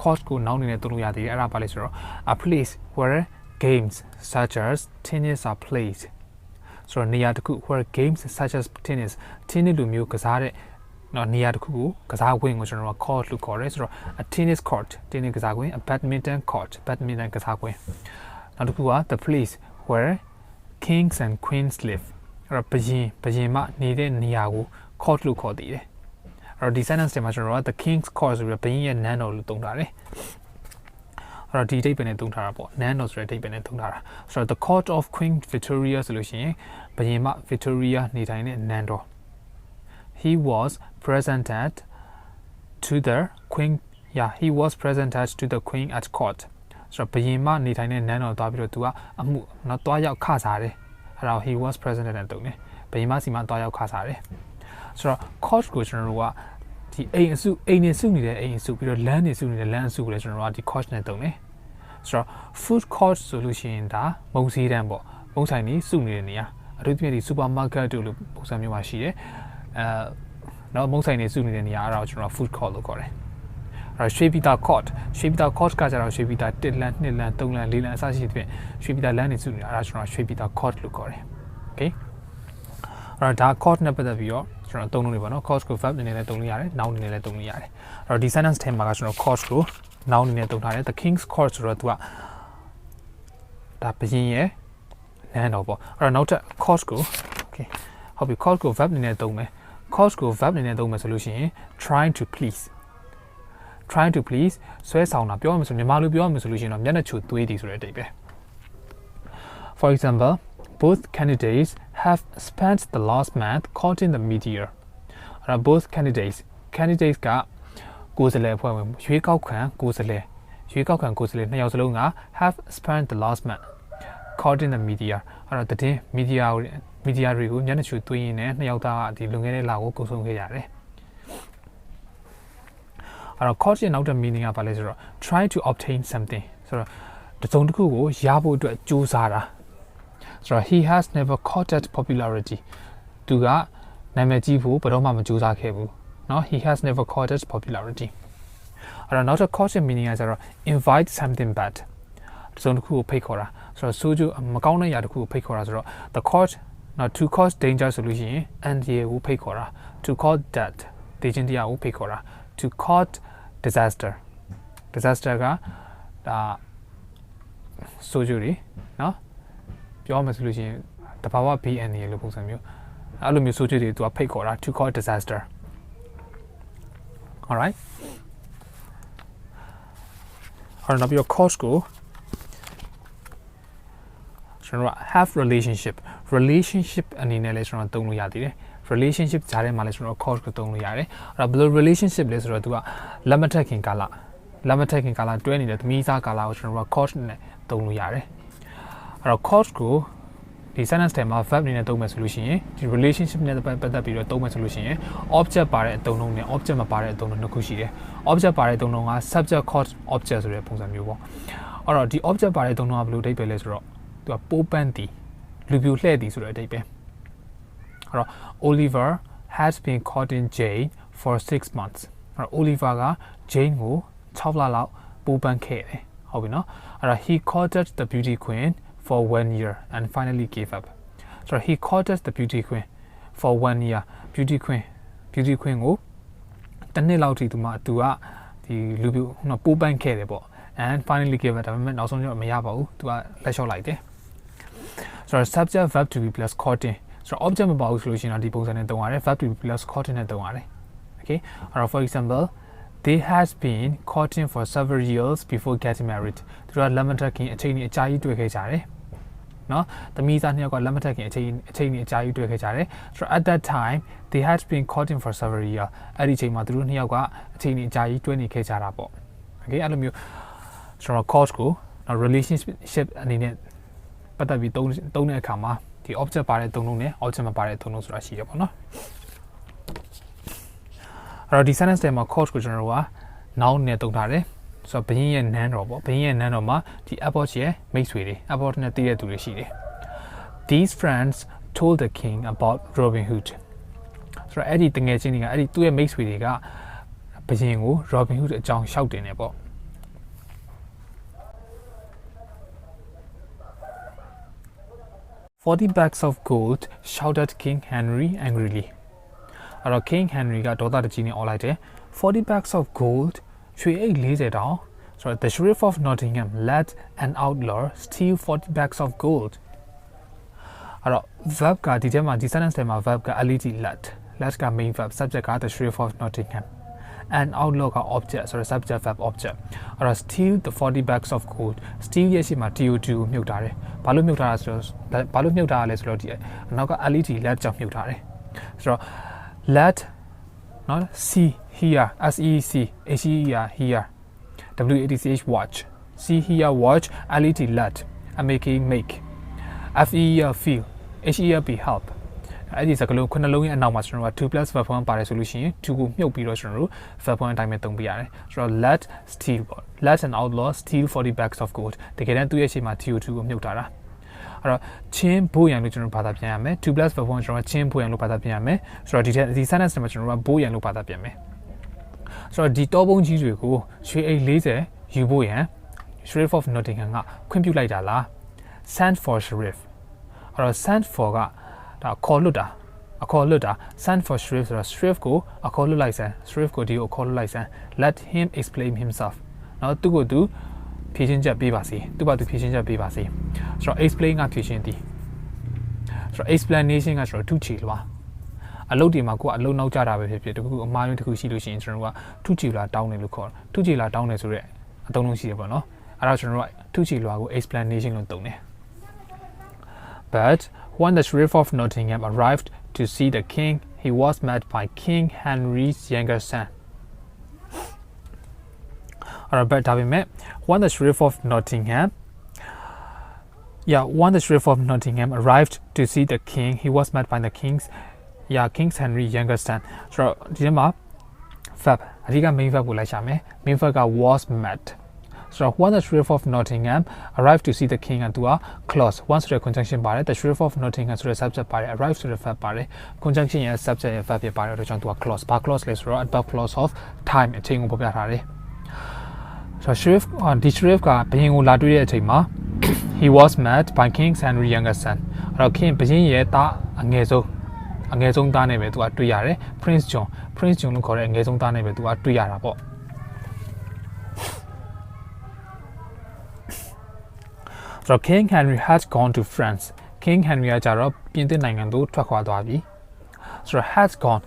court ကို noun အနေနဲ့သုံးလို့ရသေးတယ်အဲ့ဒါဘာလဲဆိုတော့ a place where games such as tennis are played ဆိုတော့နေရာတစ်ခု where games such as tennis လိုမျိုးကစားတဲ့နော်နေရာတစ်ခုကိုကစားကွင်းကိုကျွန်တော်က court လို့ခေါ်တယ်ဆိုတော့ a tennis court တင်းကစားကွင်း a badminton court ကစားကွင်းနောက်တစ်ခုက the place where kings and queens live အဲ့တော့ဘရင်မနေတဲ့နေရာကို court လို့ခေါ်သေးတယ်အဲ့တော့ဒီ sentence ထဲမှာကျွန်တော်က the king's court ဆိုပြီးဘရင်ရဲ့နန်းတော်လို့သုံးထားတယ်အဲ့တော့ဒီအဓိပ္ပာယ်နဲ့သုံးထားတာပေါ့နန်းတော်ဆိုတဲ့အဓိပ္ပာယ်နဲ့သုံးထားတာဆိုတော့ the court of Queen Victoria ဆိုလို့ရှိရင်ဘရင်မ Victoria နေထိုင်တဲ့နန်းတော် He was presented to the queen to the queen at court ဆိုတော့ဘရင်မနေထိုင်တဲ့နန်းတော်သွားပြီးတော့သူကအမှုနော်သွားရောက်ခစားတယ်အဲ့တော့ he was presented နဲ့တုံးတယ်ဘရင်မစီမှာသွားရောက်ခစားတယ်ဆိုတော့ court ကိုကျွန်တော်တို့က ဒီအိမ်နေစုနေတဲ့အိမ်စုပြီးတော့လမ်းနေစုနေတဲ့လမ်းစုကိုလည်းကျွန်တော်တို့ကဒီ cost နဲ့တုံးတယ်ဆိုတော့ food cost ဆိုလို့ရှိရင်ဒါမုံစည်းတန်းပေါ့မုံဆိုင်နေစုနေတဲ့နေရာအထူးသဖြင့်ဒီ supermarket တို့လိုပုံစံမျိုးမှာရှိတယ်နော်မုံဆိုင်နေစုနေတဲ့နေရာအဲ့ဒါကိုကျွန်တော် food court လို့ခေါ်တယ်အဲ့ရွှေပြည်သာ court ကကျတော့ရွှေပြည်သာ1လမ်း2လမ်း3လမ်း4လမ်းအစရှိသဖြင့်ရွှေပြည်သာလမ်းနေစုနေတာအဲ့ဒါကျွန်တော်ရွှေပြည်သာ court လို့ခေါ်တယ် okay အဲ့ဒါ court နဲ့ပတ်သက်ပြီးတော့ကျွန်တော်သုံးလို့နေပါနော် court ကို verb အနေနဲ့လည်းသုံးလို့ရတယ် noun အနေနဲ့လည်းသုံးလို့ရတယ်အဲ့တော့ဒီ sentence ထဲမှာကကျွန်တော် court ကို noun အနေနဲ့သုံးထားတယ် the king's court ဆိုတော့သူကဒါဘရင်ရဲ့လမ်းတော်ပေါ့အဲ့တော့နောက်ထပ် court ကို okay ဟုတ်ပြီ court ကို verb အနေနဲ့သုံးမယ် court ကို verb အနေနဲ့သုံးမယ်ဆိုလို့ရှိရင် trying to please ဆွဲဆောင်တာပြောရမယ်ဆိုမြန်မာလိုပြောရမယ်ဆိုလို့ရှိရင်တော့မျက်နှာချိုသွေးတည်ဆိုတဲ့အဓိပ္ပာယ် For example both candidates have spent the last month caught in the media အဲ့တော့ both candidates ကကိုယ်စားလှယ်အဖွဲ့ဝင်ရွေးကောက်ခံကိုယ်စားလှယ်နှစ်ယောက်စလုံးက have spent the last month caught in the media အဲ့တော့တဲ့ media တွေကိုမျက်နှာချိုသွေးရင်းနဲ့နှစ်ယောက်သားကဒီလွန်ခဲ့တဲ့လကိုကုန်ဆုံးခဲ့ရတယ်အဲ့တော့ caught ရဲ့နောက်တဲ့ meaning ကဘာလဲဆိုတော့ try to obtain something ဆိုတော့တစုံတစ်ခုကိုရဖို့အတွက်ကြိုးစားတာဆိုတော့ he has never courted popularity သူကနာမည်ကြီးဖို့ဘယ်တော့မှမကြိုးစားခဲ့ဘူးเนาะ he has never courted popularity အဲ့တော့နောက်တဲ့ court ရဲ့ meaning ကဆိုတော့ invite something bad တစုံတစ်ခုကိုဖိတ်ခေါ်တာဆိုတော့ဆိုးကျိုးမကောင်းတဲ့ຢာတစ်ခုကိုဖိတ်ခေါ်တာဆိုတော့ the court now to cause danger ဆိုလို့ရှိရင် and ကိုဖိတ်ခေါ်တာ to cause death ဒေချင်းတရားကိုဖိတ်ခေါ်တာ to cause disaster ကဒါဆိုးကျိုးတွေเนาะပြောမှဆိုလို့ရှိရင်တဘာဝ BN ရေလို့ပုံစံမျိုးအဲ့လိုမျိုးဆိုးကျိုးတွေသူကဖိတ်ခေါ်တာ to cause disaster all right အဲ့တော့ပြီးတော့ cause ကိုကျွန်တော် have relationship အနေနဲ့လည်းကျွန်တော်သုံးလို့ရသေးတယ် relationship ကြားထဲမှာလည်းကျွန်တော် cause ကိုသုံးလို့ရတယ်အဲ့တော့ဘယ်လို relationship လဲဆိုတော့သူကလက်မထက်ခင်ကာလတွဲနေတဲ့သမီးစားကာလကိုကျွန်တော် cause နဲ့သုံးလို့ရတယ်အဲ့တော့ cause ကိုဒီ sentence ထဲမှာ verb အနေနဲ့သုံးမယ်ဆိုလို့ရှိရင်ဒီ relationship နဲ့ပတ်သက်ပြီးတော့သုံးမယ်ဆိုလို့ရှိရင် object ပါတဲ့အသုံးနှုန်းနဲ့ object မပါတဲ့အသုံးနှုန်းနှစ်ခုရှိတယ် object ပါတဲ့အသုံးနှုန်းက subject cause object ဆိုတဲ့ပုံစံမျိုးပေါ့အဲ့တော့ဒီ object ပါတဲ့အသုံးနှုန်းကဘယ်လိုအဓိပ္ပာယ်လဲဆိုတော့သူကပိုးပန်းတည်လူပြိုလှဲ့တည်ဆိုတဲ့အဓိပ္ပာယ်အဲ့တော့ Oliver has been caught in jail for 6 months အဲ့တော့ Oliver က Jane ကို6လလောက်ပိုးပန်းခဲ့တယ်ဟုတ်ပြီနော်အဲ့တော့ he courted the beauty queen for 1 year and finally gave up so he courted the beauty queen for 1 year beauty queen ကိုတစ်နှစ်လောက်ထိသူကဒီလူပြိုပိုးပန်းခဲ့တယ်ပေါ့ and finally gave up ဒါပေမဲ့နောက်ဆုံးကျတော့မရပါဘူးသူကလက်လျှော့လိုက်တယ်ဆိုတော့ subject verb to be plus courting ဆိုတော့ object မပါဘူးဆိုလို့ရှိရင်ဒီပုံစံနဲ့သုံးရတယ် verb to be plus courting နဲ့သုံးရတယ် okay အဲ့တော့ for example they has been courting for several years before getting married သူကလက်မထက်ခင်အချိန်ကြီးအကြာကြီးတွေ့ခဲ့ကြတယ်နော်သမီးသားနှစ်ယောက်ကလက်မထက်ခင်အချိန်ကြီးအကြာကြီးတွေ့ခဲ့ကြတယ်ဆိုတော့ at that time they had been courting for several years အဲ့ဒီအချိန်မှာသူတို့နှစ်ယောက်ကအချိန်ကြီးအကြာကြီးတွေ့နေခဲ့ကြတာပေါ့ okay အဲ့လိုမျိုးကျွန်တော် course ကို relationship အနေနဲ့ပတ်သက်ပြီးသုံးတဲ့အခါမှာဒီ object ပါတဲ့သုံးလုံးနဲ့ object မပါတဲ့သုံးလုံးဆိုတာရှိရပါတော့အဲ့တော့ဒီ sentence ထဲမှာ course ကိုကျွန်တော်တို့က noun နဲ့သုံးထားတယ်ဆိုတော့ဘရင်ရဲ့နန်းတော်ပေါ့ဘရင်ရဲ့နန်းတော်မှာဒီ abbot ရဲ့မိတ်ဆွေတွေ abbot နဲ့တည်တဲ့သူတွေရှိတယ် These friends told the king about Robin Hood ဆိုတော့အဲ့ဒီတငယ်ချင်းတွေကအဲ့ဒီသူ့ရဲ့မိတ်ဆွေတွေကဘရင်ကို Robin Hood အကြောင်းရှောက်တင်နေပေါ့40 bags of gold shouted King Henry angrily အဲ့တော့ King Henry ကဒေါသတကြီးနဲ့အော်လိုက်တယ်40 bags of gold ရွှေအိတ်40တောင်ဆိုတော့ the sheriff of Nottingham let an outlaw steal 40 bags of gold အဲ့တော့ verb ကဒီထဲမှာဒီ sentence ထဲမှာ verb က let က main verb subject က the sheriff of Nottingham and outlaw က object ဆိုတော့ subject verb object အဲ့တော့ steal the 40 bags of gold steal ရဲ့ရှေ့မှာ to ကိုမြုပ်ထားတယ်ဘာလို့မြုပ်ထားတာဆိုတော့ဘာလို့မြုပ်ထားရလဲဆိုတော့ဒီအနောက်က let ကြောင့်မြုပ်ထားတယ်ဆိုတော့ let နော် see here here watch see here watch let make make feel feel be help အဲ့ဒီစကားလုံးခုနှလုံးရဲ့အနောက်မှာကျွန်တော်က2 plus verb form ပါတယ်ဆိုလို့ရှိရင်2ကိုမြုပ်ပြီးတော့ကျွန်တော်တို့ verb form အတိုင်းပဲသုံးပြရတယ်ဆိုတော့ let an outlaw steal 40 bags of gold တကယ်တမ်းသူ့ရဲ့ရှေ့မှာ TO2 ကိုမြုပ်ထားတာအဲ့တော့ချင်းဘိုးရံလို့ကျွန်တော်ဘာသာပြန်ရမယ်2 plus verb form ကျွန်တော်ချင်းဘိုးရံလို့ဘာသာပြန်ရမယ်ဆိုတော့ဒီ sentence မှာကျွန်တော်ကဘိုးရံလို့ဘာသာပြန်မယ်ဆိုတော့ဒီတောပုံးကြီးတွေကိုရွှေအိတ်40ယူဖို့ရန် Sheriff of Nottingham ကခွင့်ပြုလိုက်တာလား send for sheriff အဲ့တော့ send for ကဒါခေါ်လွတ်တာ send for sheriff ဆိုတော့ sheriff ကိုအခေါ်လွတ်လိုက်စမ်း sheriff ကိုဒီကိုခေါ်လွတ်လိုက်စမ်း let him explain himself နော်သူ့ကိုသူဖြေရှင်းချက်ပေးပါစေသူ့ဘာသူဖြေရှင်းချက်ပေးပါစေဆိုတော့ explain ကဖြေရှင်းသည်ဆိုတော့ explanation ကဆိုတော့သူချီလွာအလုပ်တွေမှာကိုကအလုပ်နောက်ကျတာပဲဖြစ်ဖြစ်တခုအမှားယွင်းတခုရှိလို့ရှိရင်ကျွန်တော်တို့ကသူချီလွာတောင်းတယ်လို့ခေါ်တယ်သူချီလွာတောင်းတယ်ဆိုတော့အသုံးလုံးရှိတယ်ပေါ့နော်အဲ့တော့ကျွန်တော်တို့ကသူချီလွာကို explanation လို့သုံးတယ် but when the Sheriff of Nottingham arrived to see the king he was met by King Henry's younger son but when the Sheriff of Nottingham arrived to see the king he was met by the King Henry younger son ဆိုတော့ဒီမှာ verb အဓိက main verb ကိုလိုက်ရှာမယ် main verb က was met so when the Sheriff of Nottingham arrived to see the king ကသူက clause one ဆိုတဲ့ conjunction ပါတယ် the Sheriff of Nottingham ဆိုတဲ့ subject ပါတယ် arrive ဆိုတဲ့ verb ပါတယ် conjunction ရဲ့ subject ရဲ့ verb ဖြစ်ပါတယ်တော့ကျွန်တော်သူက clause ဘာ clause လဲဆိုတော့ adverb clause of time အချိန်ကိုဖော်ပြထားတယ်so Sheriff ဒီ Sheriff ကဘုရင်ကိုလာတွေ့တဲ့အချိန်မှာ he was met by King Henry younger son အဲ့တော့ king ဘုရင်ရဲ့သားအငယ်ဆုံးသားနဲ့ပဲသူကတွေ့ရတယ် Prince John လို့ခေါ်တဲ့အငယ်ဆုံးသားနဲ့ပဲသူကတွေ့ရတာပေါ့So King Henry had gone to France. King Henry ကကြတော့ပြင်သစ်နိုင်ငံသို့ထွက်ခွာသွားပြီ။ So had gone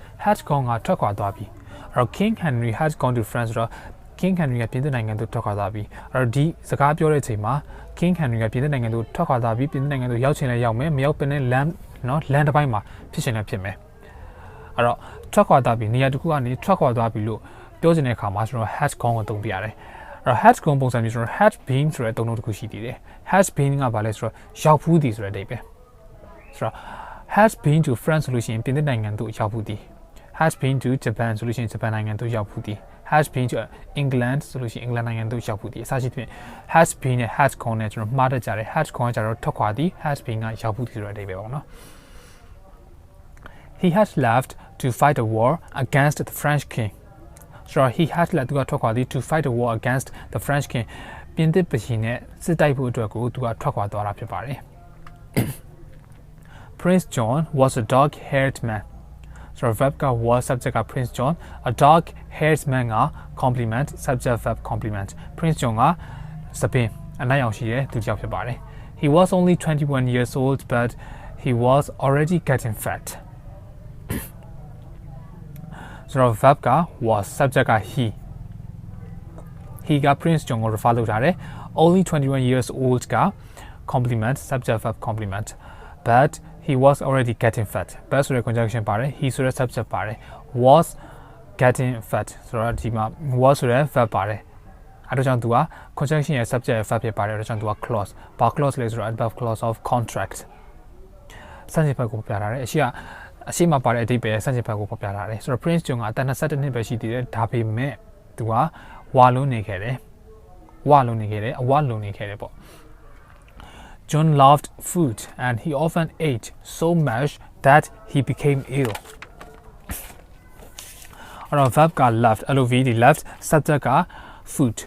ကထွက်ခွာသွားပြီ။အဲ့တော့ King Henry had gone to France ဆိုတော့ King Henry ကပြင်သစ်နိုင်ငံသို့ထွက်ခွာသွားပြီ။အဲ့တော့ဒီစကားပြောတဲ့အချိန်မှာ King Henry ကပြင်သစ်နိုင်ငံသို့ထွက်ခွာသွားပြီပြင်သစ်နိုင်ငံသို့ရောက်ချင်လဲရောက်မယ်မရောက်ပင်နဲ့လမ်းတစ်ပိုင်းမှာဖြစ်ချင်လဲဖြစ်မယ်။အဲ့တော့ထွက်ခွာသွားပြီနေရာတစ်ခုကနေထွက်ခွာသွားပြီလို့ပြောချင်တဲ့အခါမှာကျွန်တော် had gone ကိုသုံးပြရတယ်။ had gone ပုံစံမျိုးကျွန်တော် had been ဆိုတဲ့အသုံးအနှုန်းတစ်ခုရှိသေးတယ် has been ကဘာလဲဆိုတော့ရောက်ဖူးသည်ဆိုတဲ့အဓိပ္ပာယ်ဆိုတော့ has been to France ဆိုလို့ရှိရင်ပြင်သစ်နိုင်ငံသို့ရောက်ဖူးသည် has been to Japan ဆိုလို့ရှိရင်ဂျပန်နိုင်ငံသို့ရောက်ဖူးသည် has been to England ဆိုလို့ရှိရင်အင်္ဂလန်နိုင်ငံသို့ရောက်ဖူးသည်အစရှိဖြင့် has been နဲ့ has gone နဲ့ကျွန်တော်မှားတတ်ကြတယ် has gone ကကျတော့ထွက်ခွာသည် has been ကရောက်ဖူးသည်ဆိုတဲ့အဓိပ္ပာယ်ပေါ့နော် he has left to fight a war against the French king so he had left သူကထွက်ခွာသည် to fight a war against the French king ပြင်သစ်ဘုရင်နဲ့စစ်တိုက်ဖို့အတွက်ကိုသူကထွက်ခွာသွားတာဖြစ်ပါတယ် Prince John was a dark-haired man so verb က was subject က Prince John a dark-haired man က complement subject verb complement Prince John ကစပင်အနက်ရောင်ရှိတဲ့သူတစ်ယောက်ဖြစ်ပါတယ် he was only 21 years old but he was already getting fat so verb က was subject က he က Prince John ကို refer လုပ်ထားတယ် only 21 years old က complement subject verb complement but he was already getting fat but ဆိုတဲ့ conjunction ပါတယ် he ဆိုတဲ့ subject ပါတယ် was getting fat ဆိုတော့ဒီမှာ was ဆိုတဲ့ verb ပါတယ်အဲ့တော့ကြောင့်သူက conjunction ရဲ့ subject verb ဖြစ်ပါတယ်အဲ့တော့ကြောင့်သူက clause ဘာ clause လဲဆိုတော့ adverb clause of contract စံချိန်ဘက်ကိုပြထားတယ်အရှိမပါတဲ့အဓိပ္ပာယ်စံချိန်ဘက်ကိုဖော်ပြထားတယ်ဆိုတော့ Prince John ကအသက်22နှစ်ပဲရှိသေးတယ်ဒါပေမဲ့သူကဝါလုံးနေခဲ့တယ်အဝလုံးနေခဲ့တယ်ပေါ့ John loved food and he often ate so much that he became ill အဲ့တော့ verb က loved loved subject က food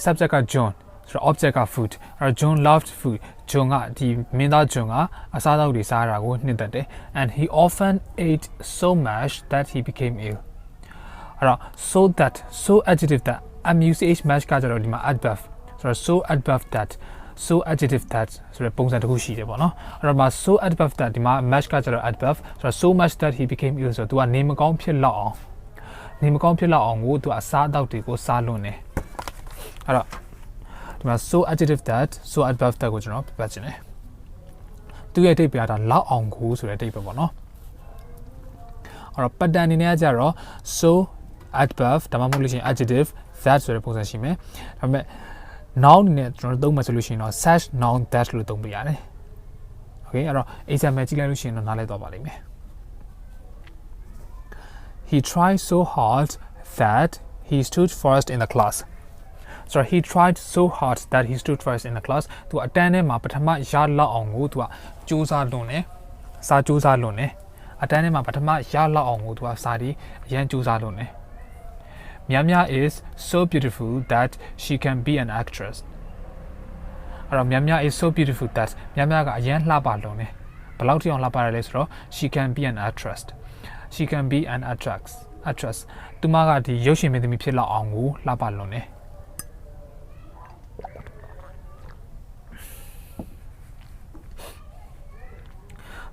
subject က John ဆိုတော့ object က food အဲ့တော့ John loved food John ကဒီမင်းသား John ကအစားအသောက်တွေစားတာကိုနှစ်သက်တယ် and he often ate so much that he became ill အဲ့တော့ so adjective that much match ကကြတော့ဒီမှာ adverb ဆိုတော့ so adverb that so adjective that ဆိုတဲ့ပုံစံတစ်ခုရှိတယ်ပေါ့နော်အဲ့တော့မှာ so adverb that ဒီမှာ match ကကြတော့ adverb ဆိုတော့ so much that he became ill ဆိုတော့ तू ကနေမကောင်းဖြစ်လောက်အောင်ကို तू အစားအသောက်တွေကိုစားလွန်းတယ်အဲ့တော့ဒီမှာ so adjective that so adverb that ကိုကျွန်တော်ပြပြချင်တယ်သူရဲ့အဓိပ္ပာယ်ကလောက်အောင်ကိုဆိုတဲ့အဓိပ္ပာယ်ပေါ့နော်အဲ့တော့ pattern အနေနဲ့ကကြတော့ so adverb ဒါမှမဟုတ်လို့ရှိရင် adjective that ဆိုတဲ့ပုံစံရှိမယ်ဒါပေမဲ့ noun နဲ့ကျွန်တော်တို့သုံးမှဆိုလို့ရှိရင်တော့ such noun that လို့သုံးပြရတယ် Okay အဲ့တော့ example ကြည့်လိုက်လို့ရှိရင်တော့နားလည်တော့ပါလိမ့်မယ် He tried so hard that he stood first in the class So he tried so hard that he stood first in the class သူအတန်းထဲမှာပထမရလောက်အောင်ကိုသူကစူးစမ်းလွန်နေစာစူးစမ်းလွန်နေအတန်းထဲမှာပထမရလောက်အောင်ကိုသူကစာဒီအရန်စူးစမ်းလွန်နေ Myamya is so beautiful that she can be an actress အဲ့တော့ Myamya is so beautiful that Myamya ကအရန်လှပလွန်နေဘယ်လောက်ထိအောင်လှပရလဲဆိုတော့ she can be an actress she can be an actress သူမကဒီရုပ်ရှင်မင်းသမီးဖြစ်လောက်အောင်ကိုလှပလွန်နေ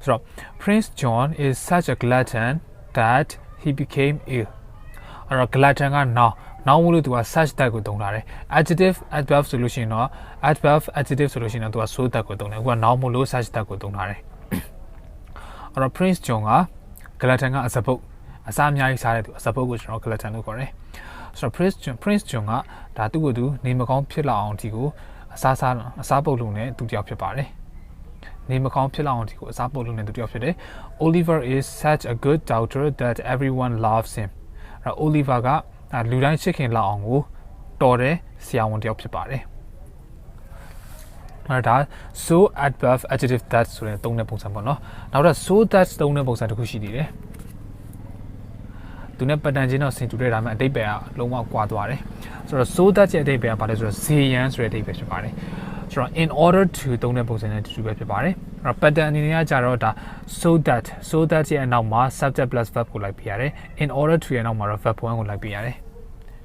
So, Prince John is such a glutton that he became ill. အဲ့တော့ glutton က now မလို့သူက such တက်ကိုသုံးထားတယ် adjective adverb ဆိုလို့ရှိရင်တော့ adverb adjective ဆိုလို့ရှိရင်တော့သူက so တက်ကိုသုံးတယ်အခုက now မလို့ such တက်ကိုသုံးထားတယ်အဲ့တော့ Prince John က glutton ကအစပုတ်အစားအများကြီးစားတဲ့သူအစပုတ်ကိုကျွန်တော် glutton လို့ခေါ်တယ်ဆိုတော့ Prince John ကဒါသူ့ကိုသူနေမကောင်းဖြစ်လောက်အောင်ဒီကိုအစားပုတ်လုံးနဲ့သူတယောက်ဖြစ်ပါတယ်နေမကောင်းဖြစ်လောက်အောင်ဒီကိုအစားပုတ်လုံးနဲ့သူတယောက်ဖြစ်တယ် Oliver is such a good doctor that everyone loves him အဲ့ Oliver ကလူတိုင်းချစ်ခင်လောက်အောင်ကိုတော်တယ်ဆရာဝန်တယောက်ဖြစ်ပါတယ်အဲ့ဒါ so adverb adjective that ဆိုတဲ့သုံးတဲ့ပုံစံပေါ့နော်နောက်တော့ so that သုံးတဲ့ပုံစံတစ်ခုရှိသေးတယ်သူနဲ့ပတ်တန်ချင်းတော့ဆင်တူတဲ့ဒါမှအတိတ်ပဲကလုံးဝကွာသွားတယ်ဆိုတော့ so that ရဲ့အတိတ်ပဲကဘာလဲဆိုတော့ဇေယံဆိုတဲ့အတိတ်ပဲဖြစ်ပါတယ်ဆိုတော့ in order to သုံးတဲ့ပုံစံနဲ့တူတူပဲဖြစ်ပါတယ်အဲ့တော့ pattern အနေနဲ့ကကြတော့ဒါ so that ရဲ့အနောက်မှာ subject plus verb ကိုလိုက်ပြရတယ် in order to ရဲ့အနောက်မှာတော့ verb 1ကိုလိုက်ပြရတယ်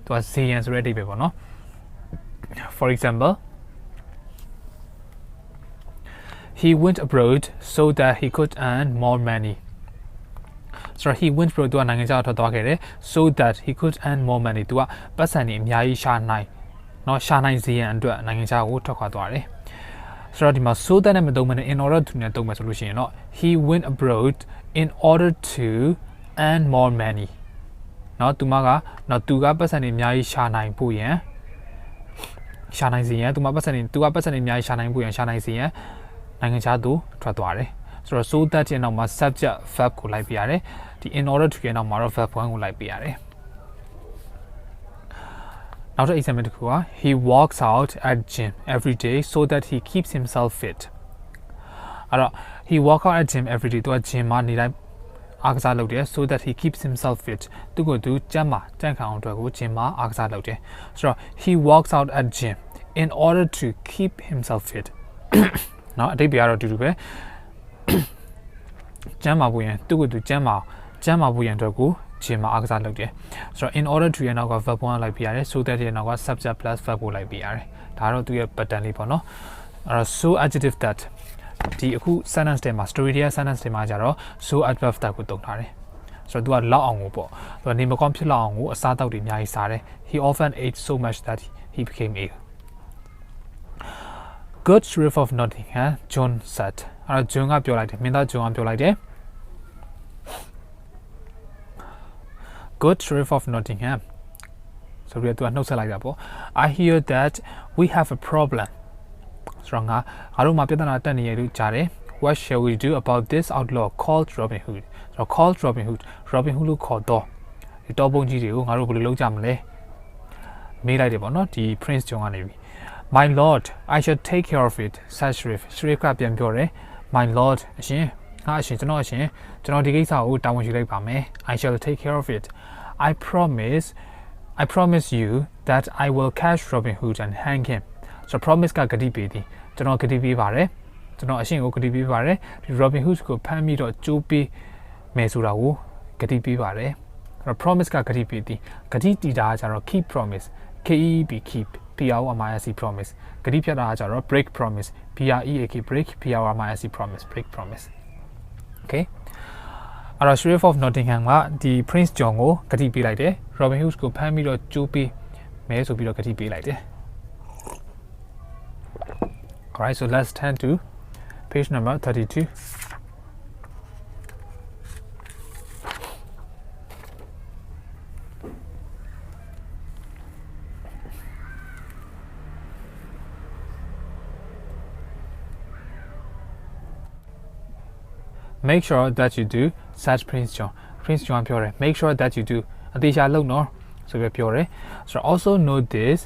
သူကဇေယံဆိုတဲ့အတိတ်ပဲပေါ့နော် for example he went abroad so that he could earn more money so he went abroad သူကနိုင်ငံခြားထွက်သွားခဲ့တယ် so that he could earn more money သူကပတ်စံနေအများကြီးရှာနိုင်နော်ရှာနိုင်စေရန်အတွက်နိုင်ငံခြားကိုထွက်ခွာသွားတယ်ဆိုတော့ဒီမှာ so that နဲ့မသုံးမနဲ့ in order to နဲ့သုံးမယ်ဆိုလို့ရှိရင်တော့ he went abroad in order to earn more money နော်သူကပတ်စံနေအများကြီးရှာနိုင်ဖို့ရန်ရှာနိုင်စေရန်သူကပတ်စံနေအများကြီးရှာနိုင်ဖို့ရန်ရှာနိုင်စေရန်နိုင်ငံခြားသို့ထွက်သွားတယ်ဆိုတော့ so that ရဲ့နောက်မှာ subject verb ကိုလိုက်ပြရတယ်ဒီ in order to ရဲ့နောက်မှာတော့ verb 1ကိုလိုက်ပြရတယ်နောက်တစ် example တစ်ခုက he walks out at gym every day so that he keeps himself fit အဲ့တော့ he walk out at gym every day သူက gym မှာနေတိုင်းအားကစားလုပ်တယ် so that he keeps himself fit သူကိုသူကျန်းခံအောင်အတွက်ကို gym မှာအားကစားလုပ်တယ်ဆိုတော့ he walks out at gym in order to keep himself fit နော်အတိတ်ပြကတော့အတူတူပဲကျန်းမာဖို့ရန်သူကိုသူကျန်းမာဖို့ရန်အတွက်ကိုဂျင်မှာအားကစားလုပ်တယ်ဆိုတော့ in order to ရဲ့နောက်က verb 1လိုက်ပြရတယ် so that ရဲ့နောက်က subject plus verb ကိုလိုက်ပြရတယ်ဒါကတော့သူရဲ့ pattern လေးပေါ့နော်အဲ့တော့ so adjective that ဒီအခု sentence တွေမှာ story ရဲ့ sentence တွေမှာကြတော့ so adverb that ကိုသုံးထားတယ်ဆိုတော့သူကလောက်အောင်ကိုပေါ့သူကနေမကောင်းဖြစ်လောက်အောင်ကိုအစားအသောက်တွေအများကြီးစားတယ် he often ate so much that he became ill good sheriff of Nottingham John said အဲ့တော့ John ကပြောလိုက်တယ်မင်းသား John ကပြောလိုက်တယ်Good sheriff of Nottingham ဆိုပြီးတော့သူကနှုတ်ဆက်လိုက်တာပေါ့ I hear that we have a problem ဆိုတော့ငါတို့မှာပြဿနာတက်နေရလို့ကြားတယ် What shall we do about this outlaw called Robin Hood ဆိုတော့ called Robin Hood လို့ခေါ်တော့ဒီတောပုံကြီးတွေကိုငါတို့ဘယ်လိုလုပ်ကြမလဲမေးလိုက်တယ်ပေါ့နော်ဒီ Prince John ကနေပြီ My lord I shall take care of it said sheriff ကပြန်ပြောတယ် My lord အရှင်ကျွန်တော်ဒီကိစ္စကိုတာဝန်ယူလိုက်ပါမယ် I shall take care of it I promise you that I will catch Robin Hood and hang him so promise ကဂတိပေးသည်ကျွန်တော်ဂတိပေးပါတယ်ကျွန်တော်အရှင်ကိုဂတိပေးပါတယ်ဒီ Robin Hood ကိုဖမ်းပြီးတော့ကြိုးပေးမယ်ဆိုတာကိုဂတိပေးပါတယ်အဲ့တော့ promise ကဂတိပေးသည်ဂတိတည်တာကကျတော့ keep promise KEP keep PROMISE promise ဂတိဖြတ်တာကကျတော့ break promise BREAK break PROMISE promise break promise Okay အဲ့တော့ Sheriff of Nottingham ကဒီ Prince John ကိုဂတိပေးလိုက်တယ် Robin Hood ကိုဖမ်းပြီးတော့ကြိုးပေးမယ်ဆိုပြီးတော့ဂတိပေးလိုက်တယ် Alright so let's turn to page number 32 make sure that you do said Prince Johnပြောတယ် make sure that you do အသေးချာလုပ်နော်ဆိုပြီးပြောတယ်ဆိုတော့ also note this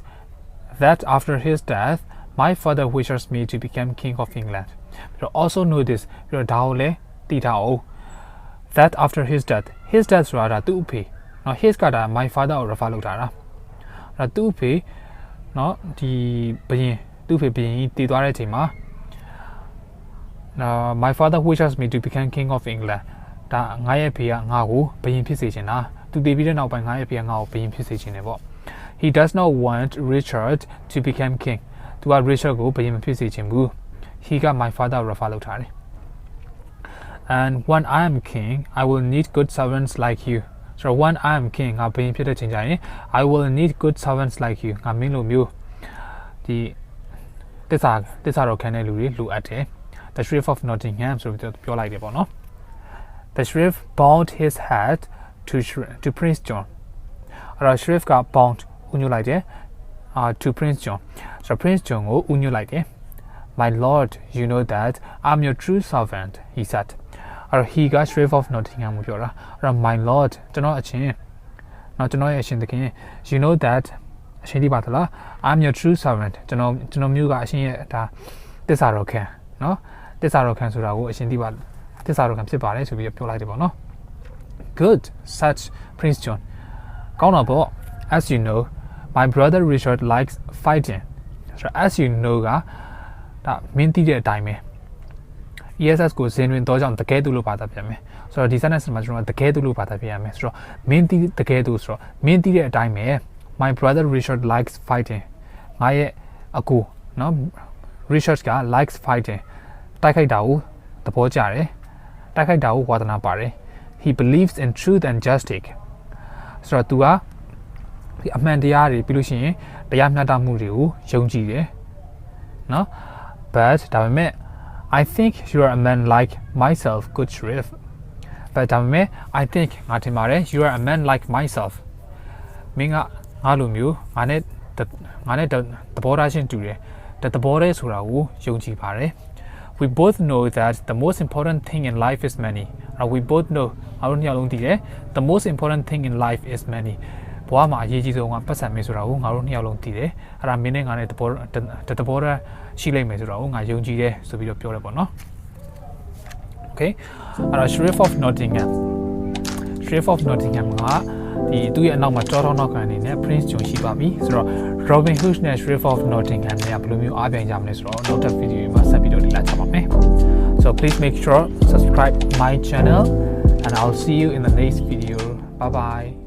that after his death my father wishes me to become king of England ပြီးတော့ also note this ပြီးတော့ဒါကိုလည်းသိထားအောင် that after his death ဆိုတာဒါသူ့အဖေနော် his ကဒါ my father ကို refer လုပ်တာလားအဲ့သူ့အဖေနော်ဒီဘယင်သူ့အဖေဘယင်ကြီးတည်သွားတဲ့အချိန်မှာmy father wishes me to become king of England ဒါငါရဲ့ဖေကငါ့ကိုဘယင်ဖြစ်စေချင်တာသူတည်ပြီးတဲ့နောက်ပိုင်းငါရဲ့ဖေကငါ့ကိုဘယင်ဖြစ်စေချင်တယ်ပေါ့ he does not want Richard to become king သူက Richard ကိုဘယင်မဖြစ်စေချင်ဘူး he က my father refer လုပ်ထားတယ် and when I am king I will need good servants like you so when I am king ငါဘယင်ဖြစ်တဲ့ချိန်ကျရင် I will need good servants like you ငါမင်းလိုမျိုးဒီတစ္ဆာတော်ခံတဲ့လူတွေလိုအပ်တယ် the Sheriff of Nottingham ဆိုပြီးပြောလိုက်တယ်ပေါ့နော် the Sheriff bowed his head to Prince John အဲ့တော့ Sheriff က bowed ဦးညွှတ်လိုက်တယ်to Prince John ဆိုတော့ Prince John ကိုဦးညွှတ်လိုက်တယ် my lord you know that I'm your true servant he said အဲ့တော့ he က Sheriff of Nottingham ကိုပြောတာအဲ့တော့ my lord ကျွန်တော်အချင်းနော်ကျွန်တော်ရဲ့အရှင်သခင် you know that အရှင်ဒီပါသလား I'm your true servant ကျွန်တော်မျိုးကအရှင်ရဲ့ဒါတစ္ဆာတော်ခံနော်တစ္ဆာတော်ခံဆိုတာကိုအရှင်ဒီပါတစ္ဆာတော်ခံဖြစ်ပါတယ်ဆိုပြီးပြောလိုက်တယ်ပေါ့နော် good said Prince John ကောင်းတော့ပေါ့ as you know my brother Richard likes fighting so as you know ကဒါမင်းသိတဲ့အတိုင်းပဲ ESS ကိုဇင်တွင်တော့ကြောင့်တကယ်သူလို့ဘာသာပြန်မယ်ဆိုတော့ဒီ sentence မှာကျွန်တော်တကယ်သူလို့ဘာသာပြန်ရမယ်ဆိုတော့မင်းသိတကယ်သူဆိုတော့မင်းသိတဲ့အတိုင်းပဲ my brother Richard likes fighting ငါရဲ့အကိုနော် Richard က likes fighting တိုက်ခိုက်တာကိုသဘောကျတယ်တိုက်ခိုက်တာကိုဝါသနာပါတယ် he believes in truth and justice ဆိုတော့ तू ကဒီအမှန်တရားတွေပြီးလို့ရှိရင်တရားမျှတမှုတွေကိုယုံကြည်တယ်နော် but ဒါပေမဲ့ I think you are a man like myself good Sheriff but ဒါပေမဲ့ I think ငါထင်ပါတယ် you are a man like myself မင်းကငါလိုမျိုးငါနဲ့သဘောထားချင်းတူတယ်သဘောတည်းဆိုတာကိုယုံကြည်ပါတယ် we both know that the most important thing in life is money we both know ငါတို့နှစ်ယောက်လုံးသိတယ် the most important thing in life is money ဘဝမှာအရေးကြီးဆုံးကပတ်စံမယ်ဆိုတာကိုငါတို့နှစ်ယောက်လုံးသိတယ်အဲ့ဒါမင်းနဲ့ငါနဲ့သဘောထားရှိလိမ့်မယ်ဆိုတာကိုငါယုံကြည်တယ်ဆိုပြီးတော့ပြောတယ်ပေါ့နော် okay အဲ့တော့ Sheriff of Nottingham ကဒီသူ့ရဲ့အနောက်မှာကြောထောင်းနောက်ခံအနေနဲ့ Prince John ရှိပါပြီဆိုတော့ Robin Hood နဲ့ Sheriff of Nottingham နဲ့ဘယ်လိုမျိုးအားပြိုင်ကြမလဲဆိုတော့နောက်တစ်ဗီဒီယိုမှာဆက်ပြီးတော့လေ့လာကြပါမယ် so please make sure subscribe my channel and I'll see you in the next video bye bye